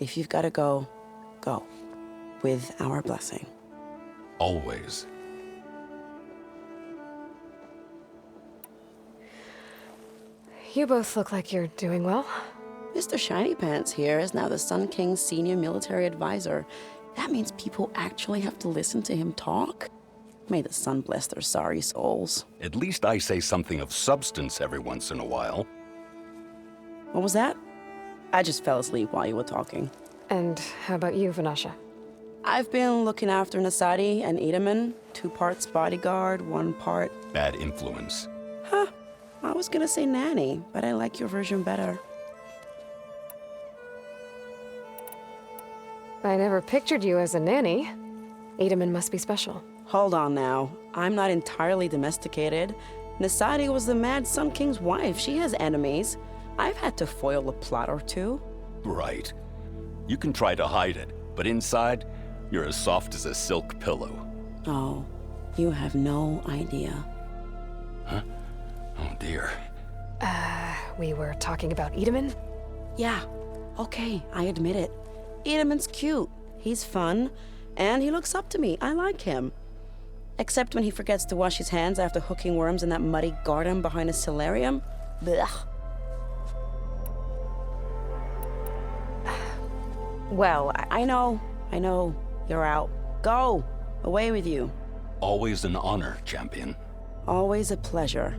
If you've got to go, go. With our blessing. Always. You both look like you're doing well. Mr. Shiny Pants here is now the Sun King's senior military advisor. That means people actually have to listen to him talk? May the sun bless their sorry souls. At least I say something of substance every once in a while. What was that? I just fell asleep while you were talking. And how about you, Vanasha? I've been looking after Nasadi and Edaman. 2 parts bodyguard, 1 part... Bad influence. Huh. I was gonna say nanny, but I like your version better. I never pictured you as a nanny. Edaman must be special. Hold on now. I'm not entirely domesticated. Nasadi was the Mad Sun King's wife. She has enemies. I've had to foil a plot or 2. Right. You can try to hide it, but inside, you're as soft as a silk pillow. Oh, you have no idea. Huh? Oh dear. We were talking about Edaman? Yeah. Okay, I admit it. Edaman's cute. He's fun. And he looks up to me. I like him. Except when he forgets to wash his hands after hooking worms in that muddy garden behind a solarium. Blech. Well, I know. You're out. Go. Away with you. Always an honor, champion. Always a pleasure.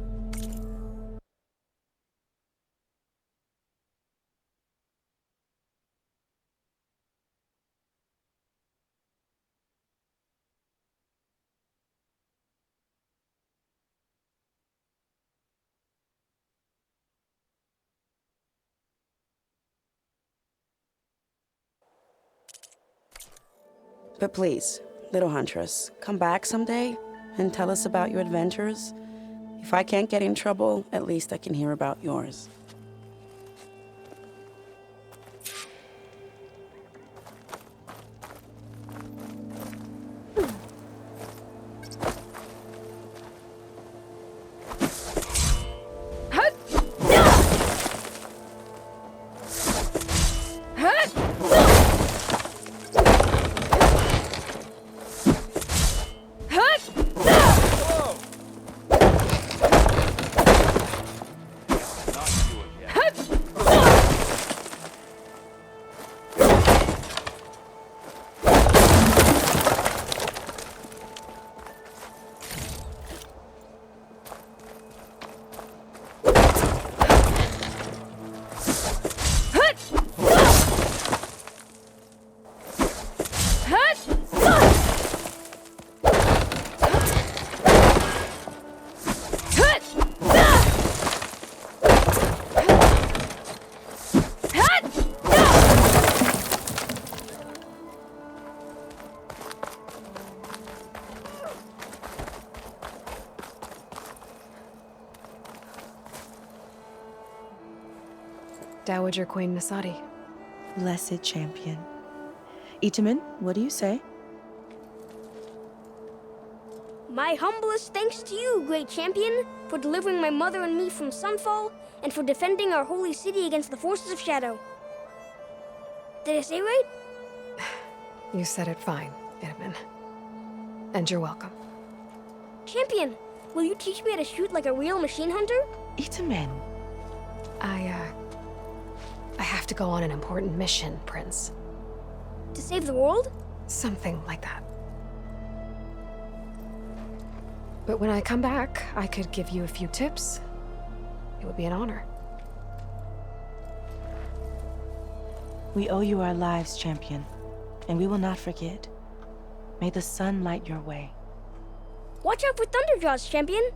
But please, little Huntress, come back someday and tell us about your adventures. If I can't get in trouble, at least I can hear about yours. Dowager Queen Nasadi. Blessed champion. Itamen, what do you say? My humblest thanks to you, great champion, for delivering my mother and me from Sunfall, and for defending our holy city against the forces of Shadow. Did I say right? You said it fine, Edaman. And you're welcome. Champion, will you teach me how to shoot like a real machine hunter? Itamen. I have to go on an important mission, Prince. To save the world? Something like that. But when I come back, I could give you a few tips. It would be an honor. We owe you our lives, champion, and we will not forget. May the sun light your way. Watch out for Thunderjaws, champion!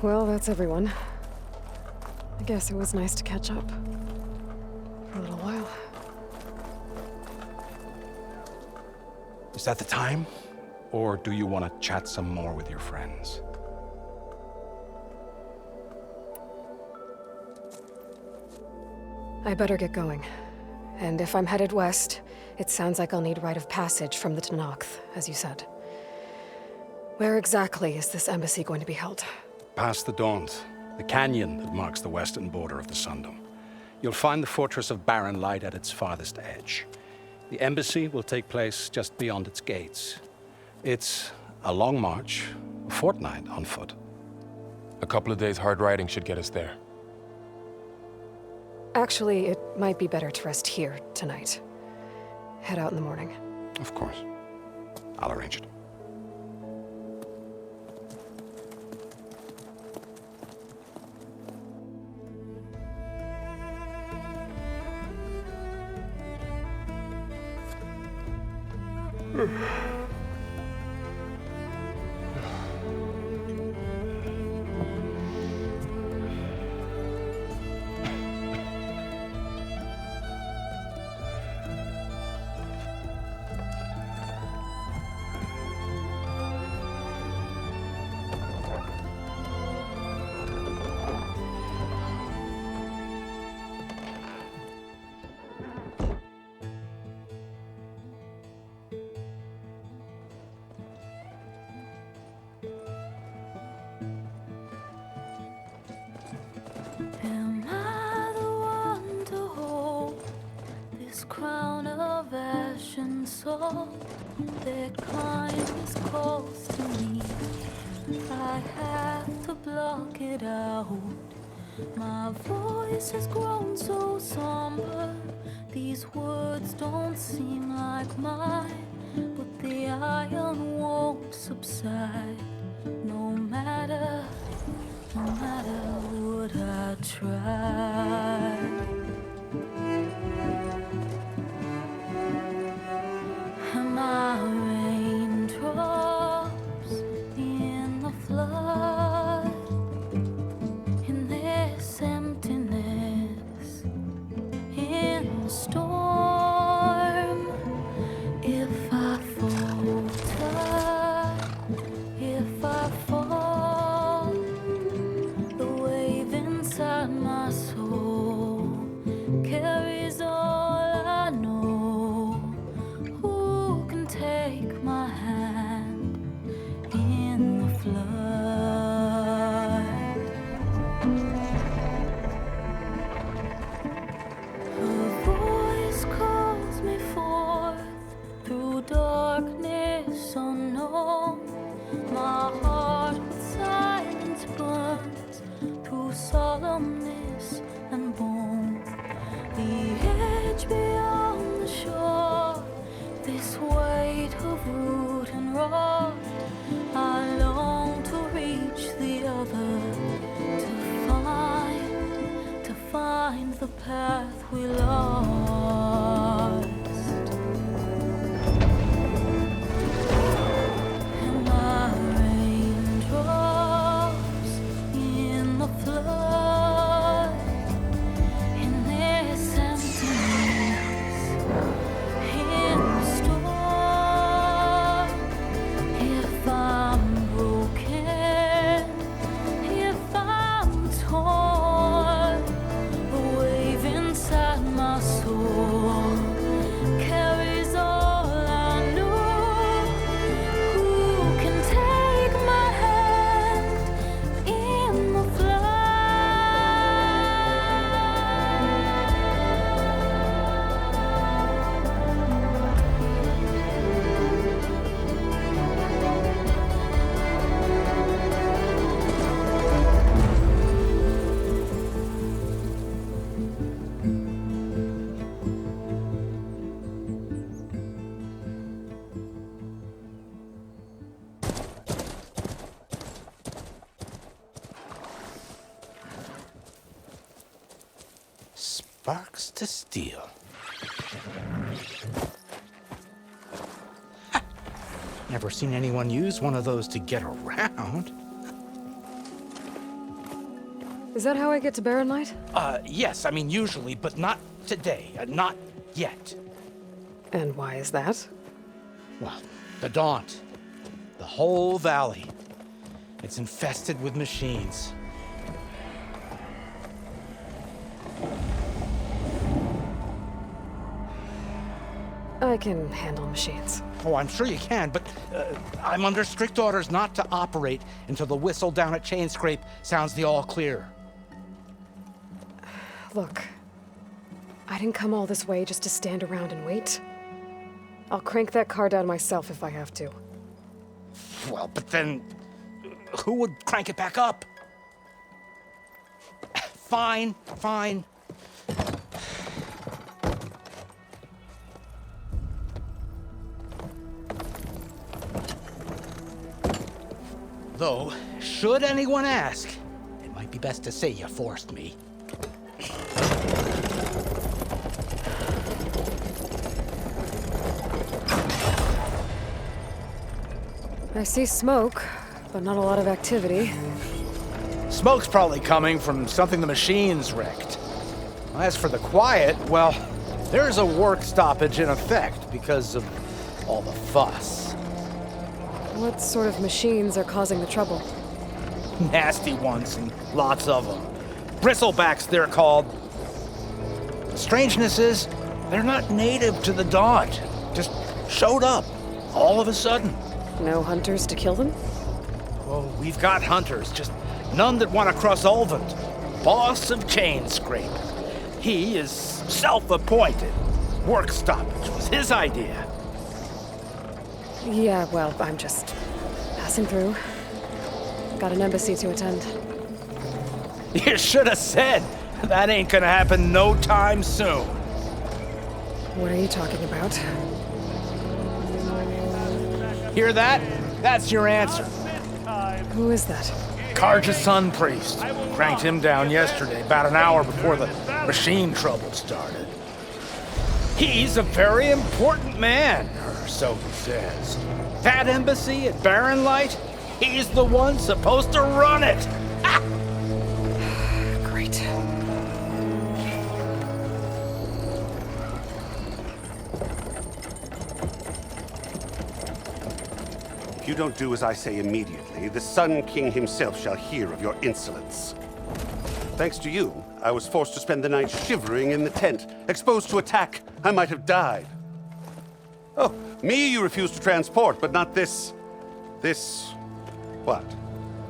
well, that's everyone. I guess it was nice to catch up. For a little while. Is that the time? Or do you want to chat some more with your friends? I better get going. And if I'm headed west, it sounds like I'll need rite of passage from the Tenakth, as you said. Where exactly is this embassy going to be held? Past the Daunt, the canyon that marks the western border of the Sundom. You'll find the fortress of Barren Light at its farthest edge. The embassy will take place just beyond its gates. It's a long march, a fortnight on foot. A couple of days hard riding should get us there. Actually, it might be better to rest here tonight. Head out in the morning. Of course. I'll arrange it. Am I the one to hold this crown of ash and salt? Their kind is close to me. I have to block it out. My voice has grown so somber. These words don't seem like mine, but the iron won't subside. No matter what I try. Am I raindrops in the flood? In this emptiness, in the storm. If I falter, if I fall, the wave inside my soul carries all I know. Who can take my hand in the flood? Her voice calls me forth through darkness unknown. My heart with silence burns through solemnness and bone. The edge beyond the shore, this weight of root and rot. I long to reach the other, to find the path we lost. And my raindrops in the flood, in this emptiness, in the storm. If I'm broken, if I'm torn, the wave inside my soul carries all I know. Who can take my hand in the Sparks to steel. Never seen anyone use one of those to get around. Is that how I get to Barren Light? Yes, I mean usually, but not today. Not yet. And why is that? Well, the Daunt. The whole valley. It's infested with machines. I can handle machines. Oh, I'm sure you can, but I'm under strict orders not to operate until the whistle down at Chainscrape sounds the all clear. Look, I didn't come all this way just to stand around and wait. I'll crank that car down myself if I have to. Well, but then who would crank it back up? Fine, fine. Though, should anyone ask, it might be best to say you forced me. I see smoke, but not a lot of activity. Smoke's probably coming from something the machines wrecked. As for the quiet, well, there's a work stoppage in effect because of all the fuss. What sort of machines are causing the trouble? Nasty ones, and lots of them. Bristlebacks, they're called. The strangeness is, they're not native to the Daunt. Just showed up, all of a sudden. No hunters to kill them? Oh, we've got hunters, just none that want to cross Ulvund. Boss of Chainscrape. He is self-appointed. Work stoppage was his idea. Yeah, well, I'm just passing through. Got an embassy to attend. You should have said. That ain't gonna happen no time soon. What are you talking about? Hear that? That's your answer. Who is that? Carja Sun Priest. Cranked him down yesterday, about an hour before the machine trouble started. He's a very important man, or so he says. That embassy at Barren Light, he's the one supposed to run it. Great. If you don't do as I say immediately, the Sun King himself shall hear of your insolence. Thanks to you, I was forced to spend the night shivering in the tent. Exposed to attack, I might have died. Oh, me you refuse to transport, but not this... what?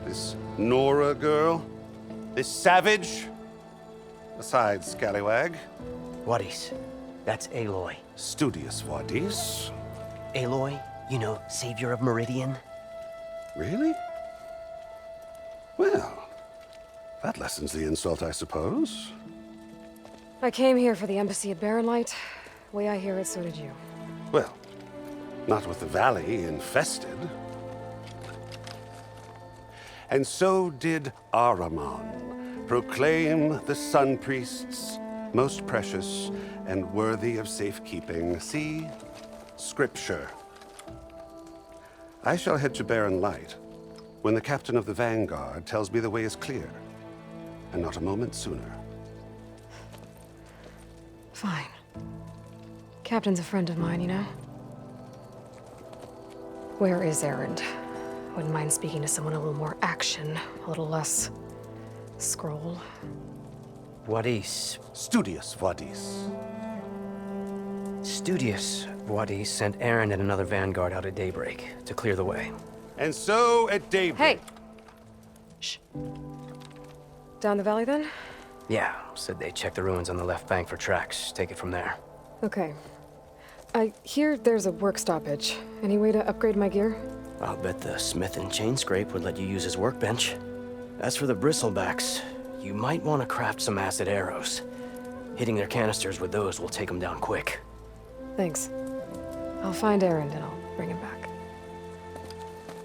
This Nora girl? This savage? Besides, scallywag. Wadis. That's Aloy. Studious Wadis. Aloy, you know, savior of Meridian. Really? Well, that lessens the insult, I suppose. I came here for the embassy at Barren Light. Way I hear it, so did you. Well, not with the valley infested. And so did Ahriman, proclaim the Sun Priests most precious and worthy of safekeeping. See? Scripture. I shall head to Barren Light when the captain of the Vanguard tells me the way is clear, and not a moment sooner. Fine. Captain's a friend of mine, you know? Where is Erend? Wouldn't mind speaking to someone a little more action, a little less scroll. Wadis. Studious Wadis. Studious Wadis sent Erend and another Vanguard out at daybreak to clear the way. And so at daybreak... Hey! Shh. Down the valley, then? Yeah, said they checked the ruins on the left bank for tracks. Take it from there. Okay. I hear there's a work stoppage. Any way to upgrade my gear? I'll bet the smith in Chainscrape would let you use his workbench. As for the Bristlebacks, you might want to craft some acid arrows. Hitting their canisters with those will take them down quick. Thanks. I'll find Erend and I'll bring him back.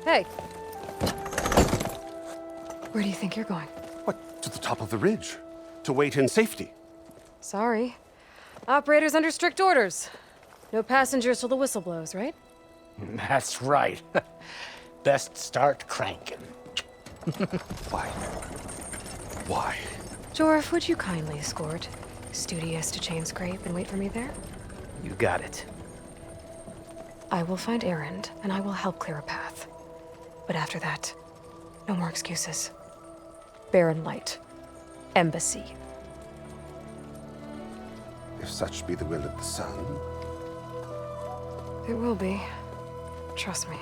Hey! Where do you think you're going? What? To the top of the ridge. To wait in safety. Sorry. Operator's under strict orders. No passengers till the whistle blows, right? That's right. Best start cranking. Why? Why? Jorf, would you kindly escort Studious to Chainscrape and wait for me there? You got it. I will find Erend, and I will help clear a path. But after that, no more excuses. Barren Light. Embassy. If such be the will of the sun. It will be. Trust me.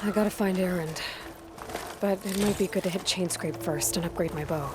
I gotta find Erend. But it might be good to hit Chainscrape first and upgrade my bow.